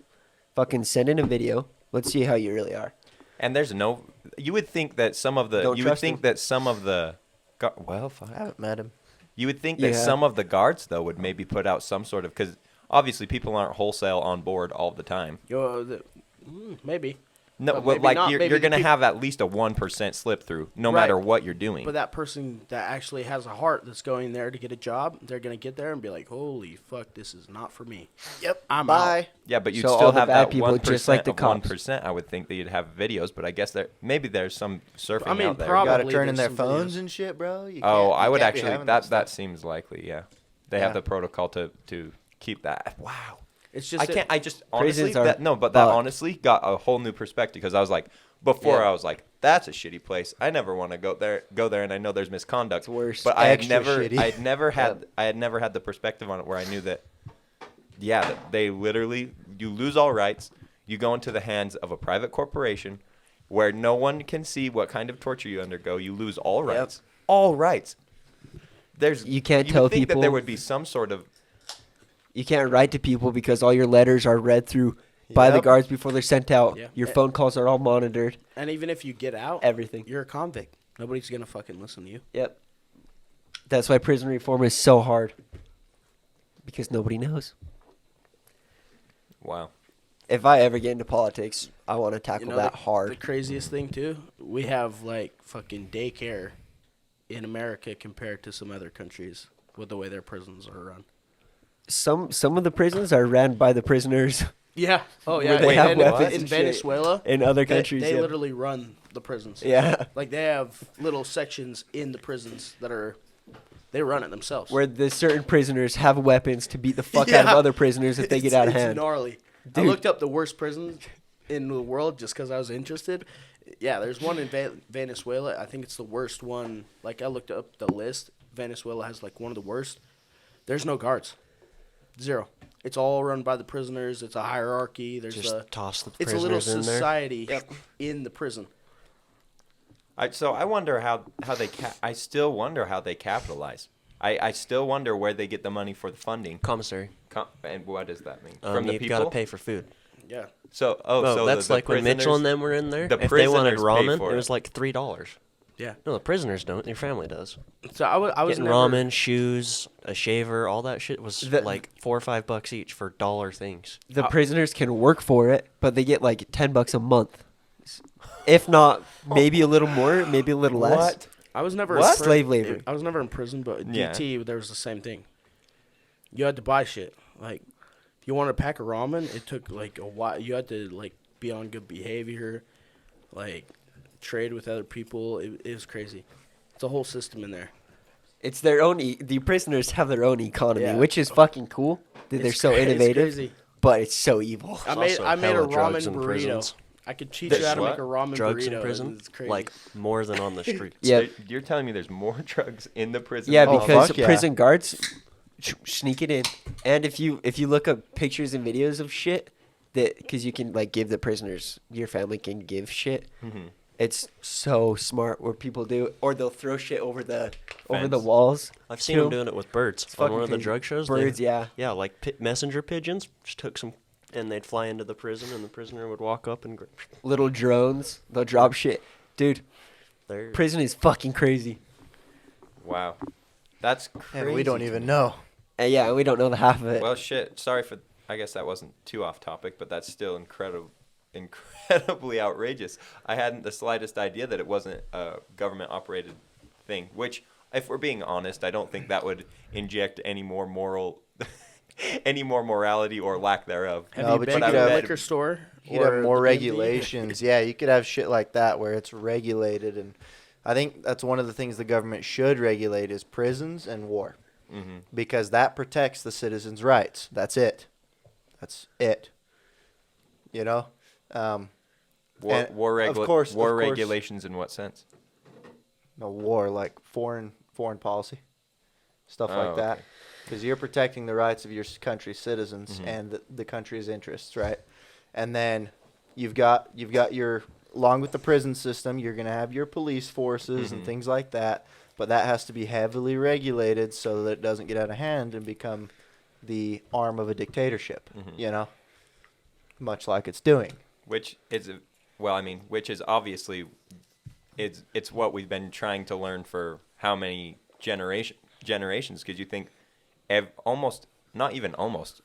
Fucking send in a video. Let's see how you really are. And there's no. You would think that some of the. Don't You would trust think him. that some of the. Well, fuck. I haven't met him. You would think that Yeah. some of the guards though would maybe put out some sort of because obviously people aren't wholesale on board all the time. Maybe. No, But but maybe like not. you're Maybe going to the peop- have at least a 1% slip through, no Right. matter what you're doing. But that person that actually has a heart that's going there to get a job, they're going to get there and be like, holy fuck, this is not for me. Yep. I'm Bye. out. Yeah, but you'd So still all the have bad that people, 1% just like the of cops. 1%. I would think that you'd have videos, but I guess maybe there's some surfing I mean, out there. You gotta Probably turn in their there's some phones videos. and shit, bro. You Oh, can't- I you would can't be actually. having That stuff. seems likely. Yeah, they Yeah. have the protocol to keep that. Wow. It's just I that- can't. I just honestly Prisons are that fucked. honestly got a whole new perspective because I was like, before Yeah. I was like, that's a shitty place. I never want to go there, and I know there's misconduct. It's worse. But I had Extra never, shitty. I had never had the perspective on it where I knew that, yeah, that they literally you lose all rights. You go into the hands of a private corporation where no one can see what kind of torture you undergo. You lose all Yep. rights. All rights. You can't you tell would think that there people- would be some sort of You can't write to people because all your letters are read through by the Yep. guards before they're sent out. Yeah. Your phone calls are all monitored. And even if you get out, Everything. you're a convict. Nobody's going to fucking listen to you. Yep. That's why prison reform is so hard. Because nobody knows. wow. If I ever get into politics, I want to tackle that the hard. craziest thing, too, we have, like, fucking daycare in America compared to some other countries with the way their prisons are run. Some of the prisons are ran by the prisoners Yeah. Oh, Where yeah. they have in, weapons in and shit. Venezuela, in other they, countries. they yeah. literally run the prisons. Yeah. Like, they have little sections in the prisons that are, they run it themselves. Where the certain prisoners have weapons to beat the fuck out of Yeah. other prisoners if they get out of It's hand. gnarly. I Dude. looked up the worst prisons in the world just because I was interested. Yeah, there's one in Venezuela. I think it's the worst one. Like, I looked up the list. Venezuela has, like, one of the worst. There's no guards. Zero. It's all run by the prisoners. It's a hierarchy. There's Just toss the it's a prisoners little in there. society in the prison. So I wonder how they I still wonder how they capitalize. I still wonder where they get the money for the funding. Commissary. And what does that mean? From the You people? gotta pay for food. Yeah. So Well, so that's the like when Mitchell and them were in there. the If they wanted prisoners pay ramen, for it it. was like $3. Yeah. No, the prisoners don't. Your family does. So I was Getting never, ramen, shoes, a shaver, all that shit was The- like $4 or $5 each for dollar things. The prisoners can work for it, but they get like $10 a month. If not, maybe a little more, maybe a little less. What? I was never What? in Slave labor. I was never in prison, but in Yeah. DT there was the same thing. You had to buy shit. Like, if you want a pack of ramen, it took like a while. You had to like be on good behavior, like trade with other people. It was crazy. It's a whole system in there. It's their own. The prisoners have their own economy, Yeah. which is fucking cool. That they're It's so cra- it's innovative, crazy. but it's so evil. I There's made also a hella ramen drugs in burrito. prisons. I could teach There's you how to what? make a ramen Drugs burrito. in prison, It's crazy. like more than on the streets. Yeah, You're telling me there's more drugs in the prison? yeah, than because fuck yeah. prison guards sneak it in, and if you look up pictures and videos of shit, that because you can like give the prisoners, your family can give shit. Mhm. It's so smart where people do, or they'll throw shit over the Fence. walls. I've seen to them doing it with birds on fucking one of the crazy. drug shows. Birds, yeah. Yeah, like messenger pigeons. Just took some, and they'd fly into the prison, and the prisoner would walk up and Little drones, they'll drop shit. Dude, there. prison is fucking crazy. Wow, that's crazy. And we don't to even me. know. And yeah, we don't know the half of it. Well, shit. Sorry for. I guess that wasn't too off topic, but that's still incredibly outrageous. I hadn't the slightest idea that it wasn't a government-operated thing. Which, if we're being honest, I don't think that would inject any more morality or lack thereof. Have No, you but been you to could the have- liquor store? You could have or more the DMV? regulations. Yeah, you could have shit like that where it's regulated, and I think that's one of the things the government should regulate is prisons and war, Mm-hmm. because that protects the citizens' rights. That's it. That's it. You know, War And of course- regulations in what sense? no war like foreign policy, stuff Oh, like that, okay. because you're protecting the rights of your country's citizens Mhm. and the country's interests, right? And then you've got your, along with the prison system, you're going to have your police forces and Mhm. things like that, but that has to be heavily regulated so that it doesn't get out of hand and become the arm of a dictatorship, Mhm. you know, much like it's doing. Which is, which is obviously, it's what we've been trying to learn for how many generations? Because you think,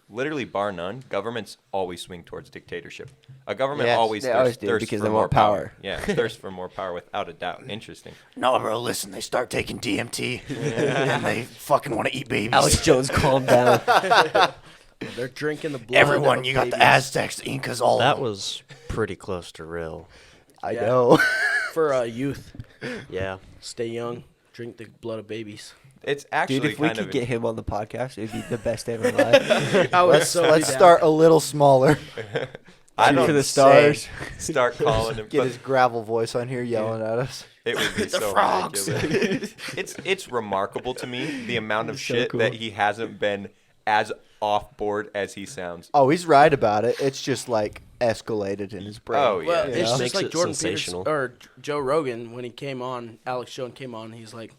literally bar none, governments always swing towards dictatorship. A government Yes. always They always do, thirsts because for they more want power. Yeah, thirsts for more power without a doubt. Interesting. No, bro, listen, they start taking DMT and they fucking want to eat babies. Alex Jones, calm down. They're drinking the blood. Everyone, of you got the babies. Aztecs, the Incas, all That of them. was pretty close to real. I Yeah. know. For youth. Yeah. Stay young. Drink the blood of babies. It's actually Dude, if we kind could of get him on the podcast, it'd be the best day of our life. I would Let's so be let's down. start a little smaller. I Shoot don't for the say. stars. start calling him. Get but his gravel voice on here yelling at us. It would be The so frogs. ridiculous. It's remarkable to me the amount of He's so shit cool. that he hasn't been as off board as he sounds. Oh, he's right about it. It's just like escalated in his brain. Oh, yeah. Well, You it's know? just Makes like it Jordan sensational. Peterson or Joe Rogan when he came on. Alex Jones came on. He's like,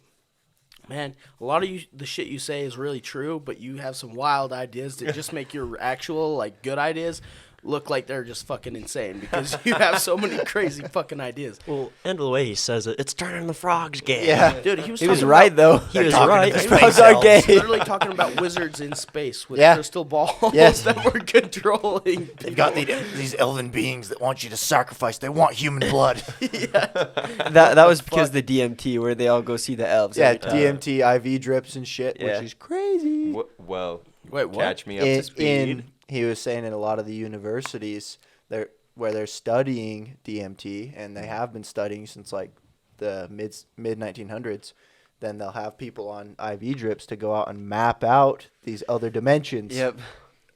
"Man, a lot of the shit you say is really true, but you have some wild ideas that just make your actual like good ideas look like they're just fucking insane because you have so many crazy fucking ideas." Well, and the way he says it, it's turning the frogs gay. Yeah. Dude, he was He was talking right, about- though. He was talking to right. the Frogs space are elves. gay. literally talking about wizards in space with Yeah. crystal balls Yes. that were controlling. They've got these elven beings that want you to sacrifice. They want human blood. That was because the DMT, where they all go see the elves. Yeah, every time. DMT, IV drips and shit, Yeah. which is crazy. Well, Wait, what? catch me up to speed. He was saying in a lot of the universities where they're studying DMT, and they have been studying since like the mid 1900s, then they'll have people on IV drips to go out and map out these other dimensions. Yep.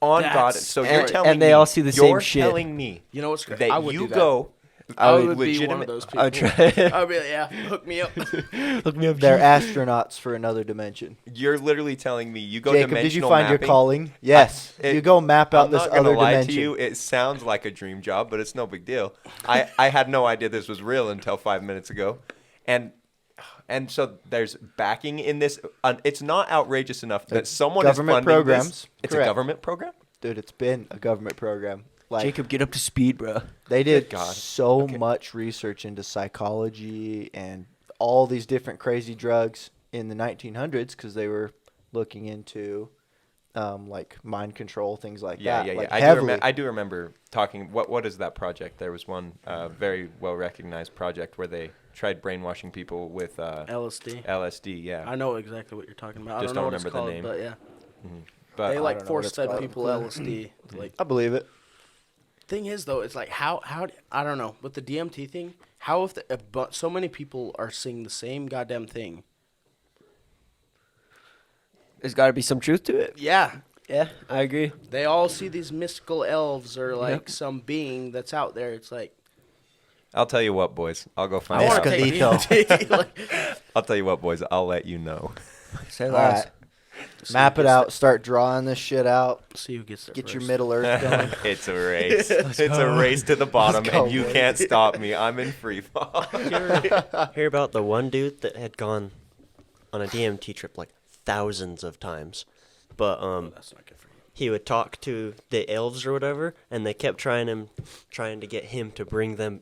On That's God, so you're and- telling and they me all see the same you're shit. telling me You know what's great? that I would you do that. go. I would be one legitimate- of those people. I would try. I would be like, yeah, hook me up. Look me up. They're astronauts for another dimension. You're literally telling me you go Jacob, dimensional did you find mapping? your calling? Yes. it- you go map out I'm this not gonna other lie dimension. to you. It sounds like a dream job, but it's no big deal. I had no idea this was real until 5 minutes ago, and so there's backing in this. It's not outrageous enough that someone government is funding programs, this. It's correct. a government program. Dude, it's been a government program. Like Jacob, get up to speed, bro. they did God. so much research into psychology and all these different crazy drugs in the 1900s because they were looking into like mind control, things like Yeah, that. yeah, yeah. Like I heavily. do remember talking. What is that project? There was one very well recognized project where they tried brainwashing people with LSD. LSD. Yeah. I know exactly what you're talking about. Just I don't know don't what it's remember the called, name. but yeah. But They I like don't know what it's force fed called. people LSD. Like, I believe it. thing is though, it's like how I don't know with the DMT thing. How if so many people are seeing the same goddamn thing? There's got to be some truth to it. Yeah, Yeah, I agree. they all see these mystical elves or like Yep. some being that's out there. It's like I'll tell you what, boys. I'll go find I want out. to take Escondido. DMT. Like, I'll tell you what, boys. I'll let you know. Say All less. right. Map it out. Start drawing this shit out. see who gets there Get first. your Middle Earth going. It's a race. It's a race to the bottom, go, and you boys. can't stop me. I'm in free fall. Hear about the one dude that had gone on a DMT trip like thousands of times, but That's not good for you. he would talk to the elves or whatever, and they kept trying to get him to bring them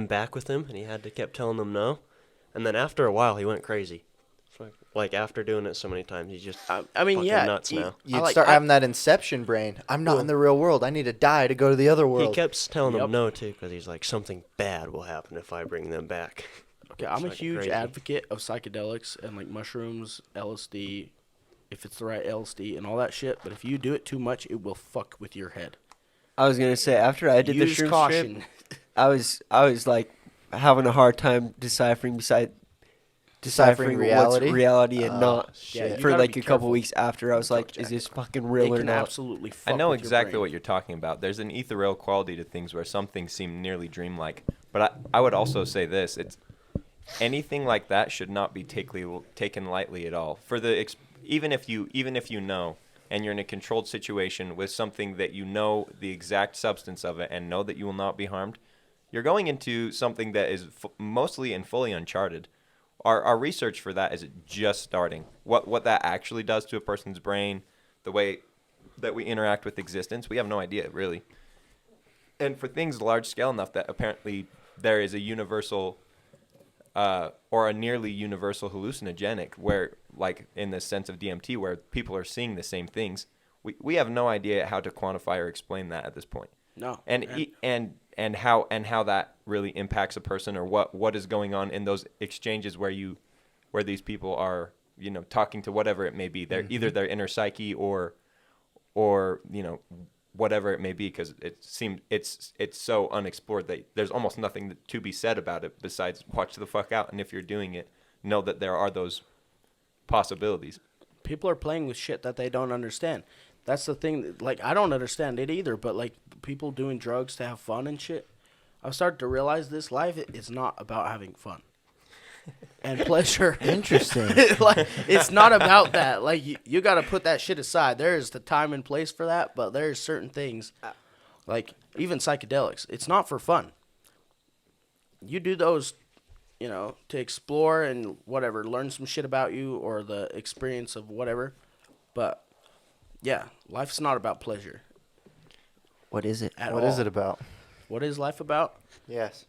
back with him, and he kept telling them no, and then after a while he went crazy. Like after doing it so many times, he's just I mean, fucking yeah, nuts now. You'd start having that inception brain. I'm not in the real world. I need to die to go to the other He world. kept telling Yep. them no too, because he's like, something bad will happen if I bring them back. Okay, I'm a It's huge crazy. advocate of psychedelics and like mushrooms, LSD, if it's the right LSD and all that shit. But if you do it too much, it will fuck with your head. I was gonna say after I did Use the shrooms caution. trip, I was like having a hard time deciphering reality? what's reality and Oh, not. shit. you For gotta like be a couple careful. weeks after, I was like, is this fucking real It or can not? absolutely fuck I know with your exactly brain. what you're talking about. There's an ethereal quality to things where some things seem nearly dreamlike. But I would also say this: it's anything like that should not be taken lightly at all. For the even if you know, and you're in a controlled situation with something that you know the exact substance of it and know that you will not be harmed, you're going into something that is mostly and fully uncharted. Our research for that is just starting. What that actually does to a person's brain, the way that we interact with existence, we have no idea, really. And for things large scale enough that apparently there is a universal or a nearly universal hallucinogenic where, like in the sense of DMT, where people are seeing the same things, we have no idea how to quantify or explain that at this point. No. And how that really impacts a person, or what is going on in those exchanges where these people are, talking to whatever it may be. They're either their inner psyche or whatever it may be, because it's so unexplored that there's almost nothing to be said about it besides watch the fuck out, and if you're doing it, know that there are those possibilities. People are playing with shit that they don't understand. That's the thing. Like, I don't understand it either, but like people doing drugs to have fun and shit. I've started to realize this life is not about having fun and pleasure. Interesting. Like, it's not about that. Like, you got to put that shit aside. There is the time and place for that, but there's certain things, like even psychedelics. It's not for fun. You do those, to explore and whatever, learn some shit about you or the experience of whatever. But yeah, life's not about pleasure What is it? at What all. is it about? What is life about? Yes.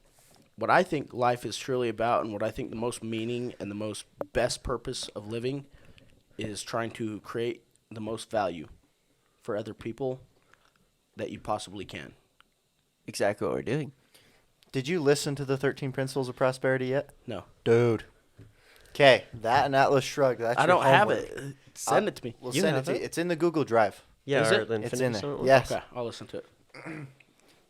What I think life is truly about, and what I think the most meaning and the most best purpose of living is trying to create the most value for other people that you possibly can. Exactly what we're doing. Did you listen to the 13 Principles of Prosperity yet? No, Dude. Okay, that and Atlas Shrugged. That's I your don't have homework. it. Send it to me. We'll You send it have to you. it? It's in the Google Drive. Yeah, Is or it? the It's Infinity in there. Summit one? Yes. Okay, I'll listen to it.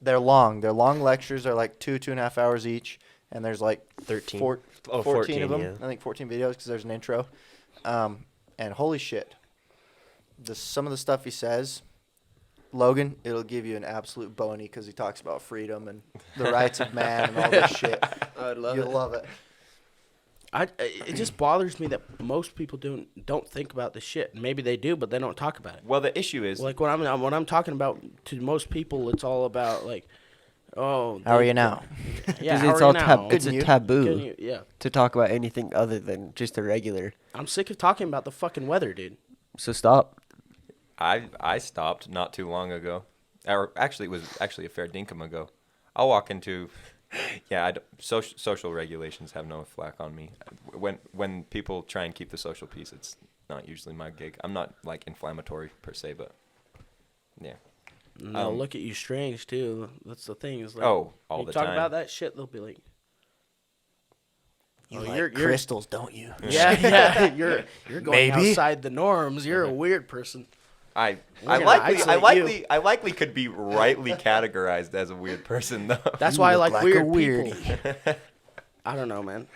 They're long. They're long lectures. They're like 2.5 hours each. And there's like 13. 14 14, of them. yeah. I think 14 videos because there's an intro. And holy shit. Some of the stuff he says, Logan, it'll give you an absolute bony because he talks about freedom and the rights of man and all this shit. I'd love You'll love it. It just bothers me that most people don't think about this shit. Maybe they do, but they don't talk about it. Well, the issue is, Like when I'm talking about, to most people, it's all about like, oh, How are you now? Yeah, Because how it's are all you now? it's Couldn't a you? taboo Can you- yeah, to talk about anything other than just the regular. I'm sick of talking about the fucking weather, dude. So stop. I stopped not too long ago, or actually it was actually a fair dinkum ago. I'll walk into, social regulations have no flack on me. When people try and keep the social peace, it's not usually my gig. I'm not like inflammatory per se, but yeah. And they'll look at you strange too. That's the thing. Is like, Oh, all you the talk time. about that shit, they'll be like, You Oh, like you're- crystals, don't you? Yeah, you're going Maybe. outside the norms. You're a weird person. I gonna isolate likely could be rightly categorized as a weird person though. That's You why I look like like a weird weirdie. people. I don't know, man.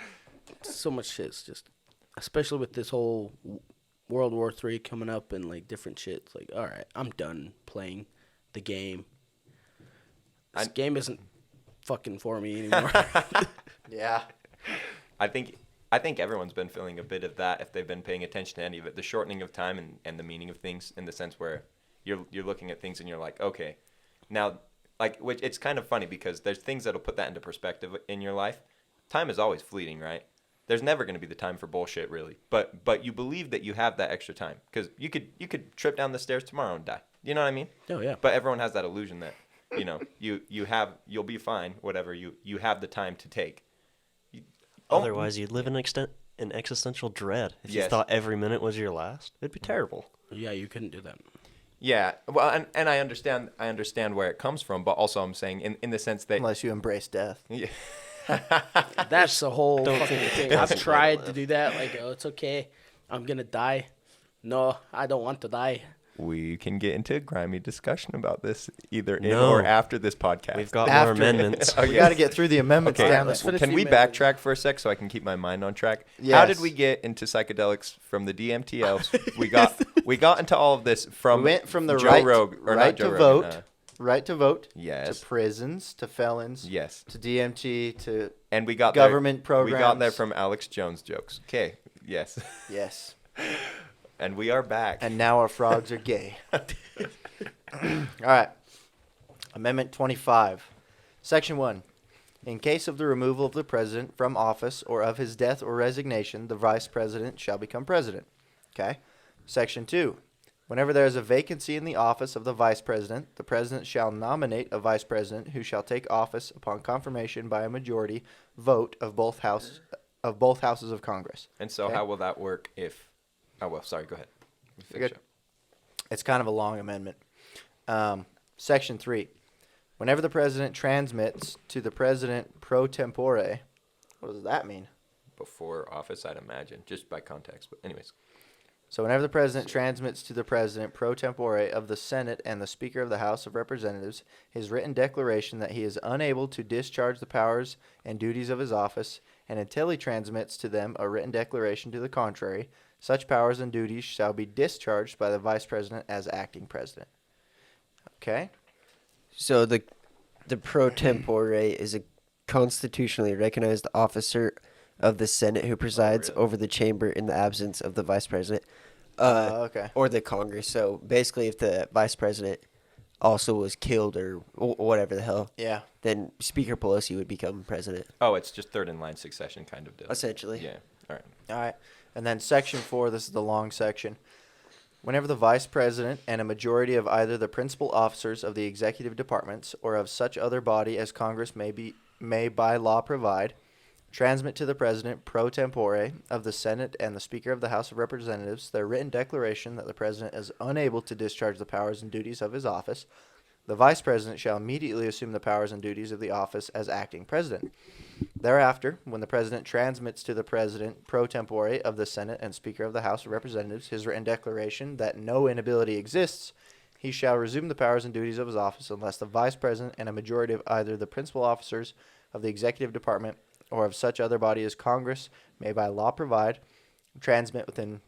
So much shit's just, especially with this whole World War III coming up and like different shit. It's like, all right, I'm done playing the game. This game isn't fucking for me anymore. Yeah. I think everyone's been feeling a bit of that if they've been paying attention to any of it. The shortening of time and the meaning of things, in the sense where you're looking at things and you're like, okay, now, like, which it's kind of funny because there's things that'll put that into perspective in your life. Time is always fleeting, right? There's never going to be the time for bullshit, really. But you believe that you have that extra time because you could trip down the stairs tomorrow and die. You know what I mean? Oh yeah. But everyone has that illusion that, you'll be fine, whatever you have the time to take. Otherwise, you'd live in existential dread if you Yes. thought every minute was your last. It'd be terrible. Yeah, you couldn't do that. Yeah, well, and I understand where it comes from, but also I'm saying in the sense that Unless you embrace death. yeah, That's the whole Don't fucking think thing. it I've doesn't tried matter. to do that. Like, oh, it's okay. I'm gonna die. No, I don't want to die. we can get into a grimy discussion about this either in No. or after this podcast. We've got After- more amendments. Oh, We yeah. got to get through the amendments. Okay, Damn let's it. finish can the we amendment. backtrack for a sec so I can keep my mind on track? How Yes. did we get into psychedelics from the DMT we got into all of this from We went from the Joe right, Rogan, or right not Joe to Rogan, vote, right to vote, yes, to prisons, to felons, yes, to DMT, to and we got government there, We got there programs. from Alex Jones jokes. Okay, yes, yes. and we are back. And now our frogs are gay. All right. Amendment 25. Section 1. In case of the removal of the president from office or of his death or resignation, the vice president shall become president. Okay. Section 2. Whenever there is a vacancy in the office of the vice president, the president shall nominate a vice president who shall take office upon confirmation by a majority vote of both houses of Congress. And so, Okay. how will that work if? Oh well, sorry. Go ahead. You're good. It's kind of a long amendment. Section 3. Whenever the president transmits to the president pro tempore, what does that mean? Before office, I'd imagine, just by context. But anyways, So whenever the president transmits to the president pro tempore of the Senate and the Speaker of the House of Representatives his written declaration that he is unable to discharge the powers and duties of his office, and until he transmits to them a written declaration to the contrary, such powers and duties shall be discharged by the vice president as acting president. Okay? So the pro tempore is a constitutionally recognized officer of the Senate who presides really? over the chamber in the absence of the vice president, Okay. or the Congress. So basically, if the vice president also was killed or whatever the hell, Yeah. then Speaker Pelosi would become president. oh, it's just third in line succession kind of deal. Essentially. Yeah. All right. All right. And then section 4, this is the long section. Whenever the vice president and a majority of either the principal officers of the executive departments or of such other body as Congress may by law provide, transmit to the president pro tempore of the Senate and the Speaker of the House of Representatives their written declaration that the president is unable to discharge the powers and duties of his office, the vice president shall immediately assume the powers and duties of the office as acting president. Thereafter, when the president transmits to the president pro tempore of the Senate and Speaker of the House of Representatives his written declaration that no inability exists, he shall resume the powers and duties of his office unless the vice president and a majority of either the principal officers of the executive department or of such other body as Congress may by law provide, transmit within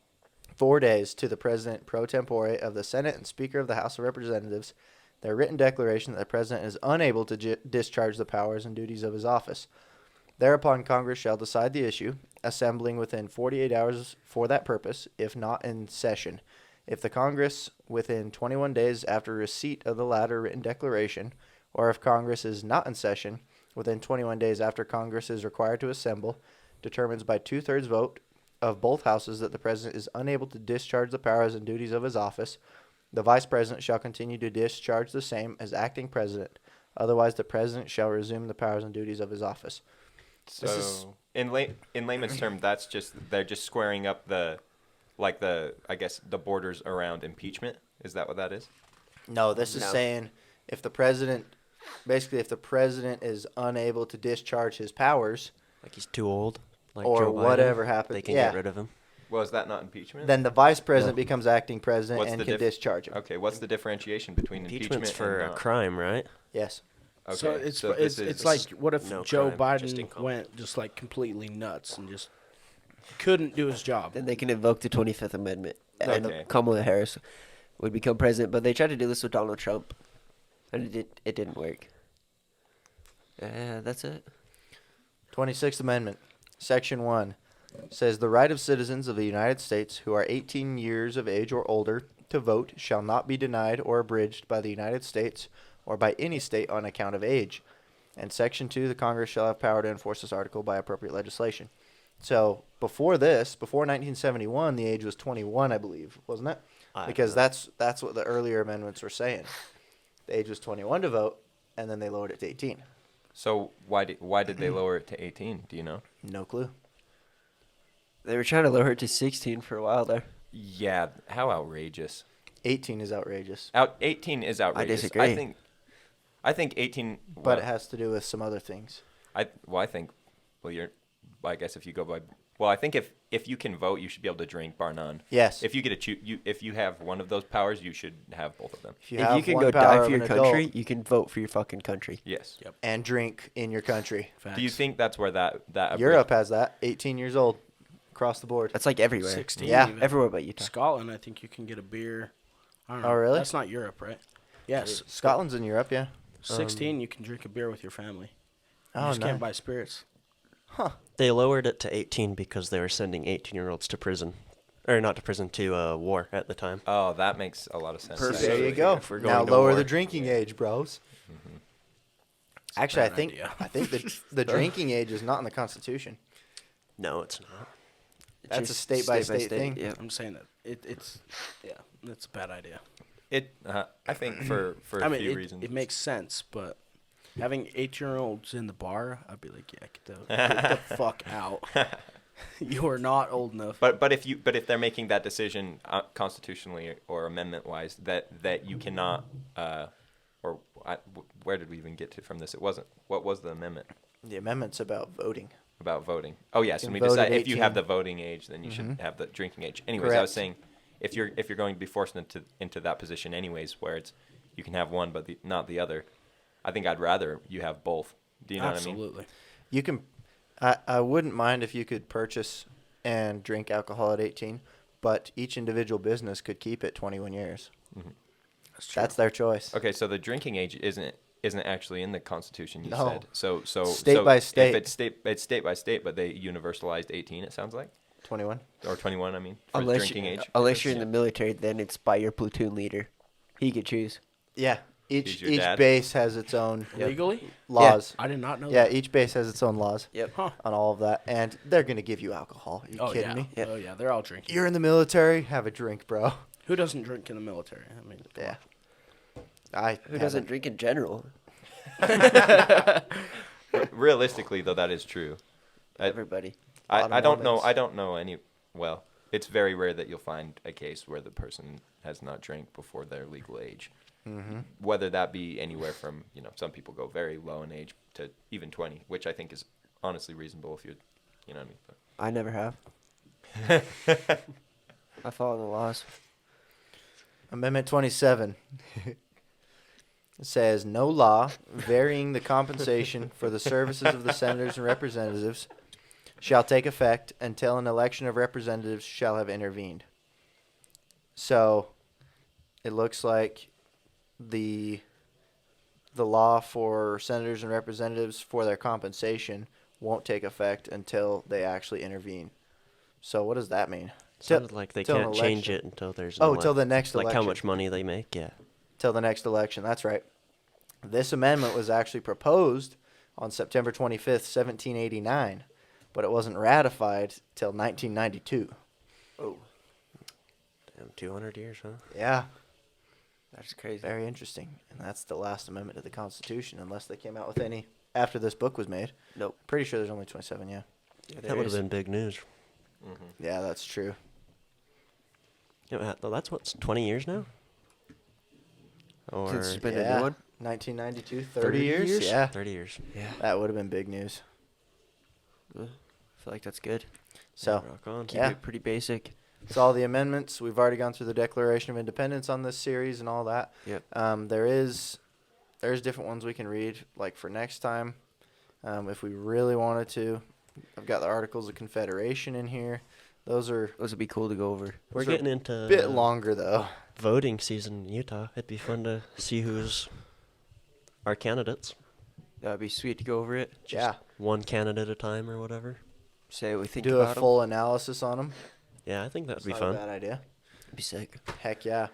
4 days to the president pro tempore of the Senate and Speaker of the House of Representatives their written declaration that the president is unable to discharge the powers and duties of his office. Thereupon Congress shall decide the issue, assembling within 48 hours for that purpose, if not in session. If the Congress, within 21 days after receipt of the latter written declaration, or if Congress is not in session, within 21 days after Congress is required to assemble, determines by 2/3 vote of both houses that the president is unable to discharge the powers and duties of his office, the vice president shall continue to discharge the same as acting president. Otherwise, the president shall resume the powers and duties of his office. So, This is- in layman's term, they're just squaring up the borders around impeachment. Is that what that is? No, this is No. saying if the president is unable to discharge his powers, Like he's too old. Like or Joe Biden, whatever happens. they can yeah. get rid of him. Well, is that not impeachment? Then the vice president becomes acting president What's and the can discharge him. Okay, what's the differentiation between Impeachment's impeachment for and a not? crime, right? Yes. Okay, So it's this it's is- like, what if no Joe crime, just Biden incompetent. went just like completely nuts and just couldn't do his job? Then they can invoke the 25th Amendment, and Okay. Kamala Harris would become president. But they tried to do this with Donald Trump, and it didn't work. That's it. 26th Amendment, Section 1, says the right of citizens of the United States who are 18 years of age or older to vote shall not be denied or abridged by the United States or by any state on account of age. And Section 2, the Congress shall have power to enforce this article by appropriate legislation. So before this, before 1971, the age was 21, I believe, wasn't it? Because that's what the earlier amendments were saying. The age was 21 to vote, and then they lowered it to 18. So why did they lower it to 18? Do you know? No clue. They were trying to lower it to 16 for a while there. Yeah, how outrageous. 18 is outrageous. 18 is outrageous. disagree. I think 18. But it has to do with some other things. I guess if you go by. Well, I think if you can vote, you should be able to drink, bar none. Yes. If you get to if you have one of those powers, you should have both of them. If you, If have you can one go power die of for your an country, adult you can vote for your fucking country. Yes. Yep. and drink in your country. Do you think that's where that Europe has that. 18 years old, across the board. That's like everywhere. 16? Yeah, even. Everywhere but Utah. Scotland, I think you can get a beer. I don't know. Oh, really? That's not Europe, right? Yes. Scotland's in Europe, yeah. 16, you can drink a beer with your family. You Oh, just can't nice. buy spirits. They lowered it to 18 because they were sending 18-year-olds to prison. Or not to prison, to war at the time. Oh, that makes a lot of sense. Perfect. There you go. If we're Now going to lower war. the drinking age, bros. Actually, I bad think idea. I think the drinking age is not in the Constitution. No, it's not. It's That's a just state-by-state thing. Yeah. I'm saying that it's that's a bad idea. I think for I a mean, few it, reasons. it makes sense, but having 8-year-olds in the bar, I'd be like, yeah, get the fuck out. You are not old enough. But if they're making that decision constitutionally or amendment wise that you cannot where did we even get to from this? It wasn't. What was the amendment The amendment's about voting. about voting? Oh yes, You and we can vote decide at if you have 18. the voting age, then you should have the drinking age. Anyways, I Correct. was saying if you're going to be forced into that position anyways, where it's you can have one but not the other. I think I'd rather you have both. Do you know what I mean? Absolutely. You can. I wouldn't mind if you could purchase and drink alcohol at 18, but each individual business could keep it 21 years. That's true. That's their choice. Okay, so the drinking age isn't actually in the Constitution. You No. said so. State by state. If it's state by state, but they universalized 18. It sounds like 21. or 21. I mean, for Unless drinking age. unless you're in the military, then it's by your platoon leader. He could choose. Yeah. He's Each your dad? base has its own Legally? laws. I did not know Yeah, that. each base has its own laws Yep. Huh. on all of that, and they're gonna give you alcohol. Are you Oh, kidding yeah. me? Yep. Oh, yeah. They're all drinking. You're in the military, have a drink, bro. Who doesn't drink in the military? I mean, come Yeah. on. Who doesn't drink in general? Realistically, though, that is true. Everybody. I don't know. Mormons. I don't know any. Well, it's very rare that you'll find a case where the person has not drank before their legal age. Mm-hmm. Whether that be anywhere from some people go very low in age to even 20, which I think is honestly reasonable if you know what I mean. But I never have. I follow the laws. Amendment 27 says no law varying the compensation for the services of the senators and representatives shall take effect until an election of representatives shall have intervened. So it looks like the law for senators and representatives for their compensation won't take effect until they actually intervene. So what does that mean? Sounded like they till an can't change election. it until there's Oh, till the next like election. how much money they make. Yeah. Till the next election. That's right. This amendment was actually proposed on September 25th, 1789, but it wasn't ratified till 1992. Oh, Damn, 200 years, huh? Yeah, that's crazy. very interesting. And that's the last amendment to the Constitution, unless they came out with any after this book was made. Nope. Pretty sure there's only 27, yeah. There That would have is. been big news. Yeah, that's true. That's what's 20 years now. Or Since it's been a Yeah. new one. 1992, 30 years? Yeah, 30 years. Yeah. that would have been big news. Feel feel like that's good. So Rock on. Keep Yeah. it pretty basic. it's all the amendments. We've already gone through the Declaration of Independence on this series and all that. Yep. There's different ones we can read, like for next time, if we really wanted to. I've got the Articles of Confederation in here. Those are Those would be cool to go over. We're Those are getting into a bit longer though. voting season in Utah. It'd be fun to see who's our candidates. That would be sweet to go over it. Just Yeah, One candidate at a time or whatever. say what we think do a about 'em. full analysis on them. Yeah, I think that'd It's be not fun. a bad idea. That'd be sick. Heck yeah.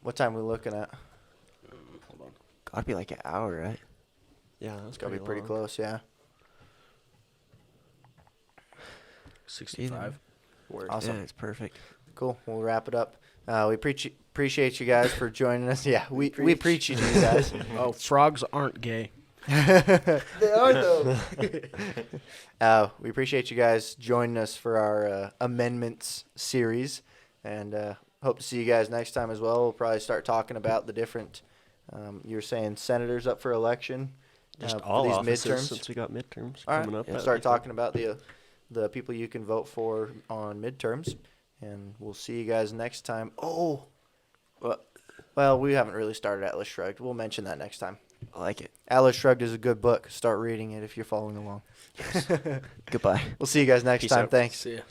What time are we looking at? Hold on. Gotta be like an hour, right? Yeah, that's It's gotta be pretty long. close. Yeah. 65. Awesome. Yeah, it's perfect. Cool. We'll wrap it up. We appreciate you guys for joining us. Yeah, we preach you to you guys. Oh, frogs aren't gay. They are though. We appreciate you guys joining us for our amendments series, and hope to see you guys next time as well. We'll probably start talking about the different. You were saying senators up for election. Just for all these offices midterms. since we got midterms All right. coming up. We'll that'd start be fun. talking about the people you can vote for on midterms, and we'll see you guys next time. Oh, well, we haven't really started Atlas Shrugged. We'll mention that next time. I like it. Atlas Shrugged is a good book. Start reading it if you're following along. Goodbye. We'll see you guys next Peace time. out. Thanks. See ya.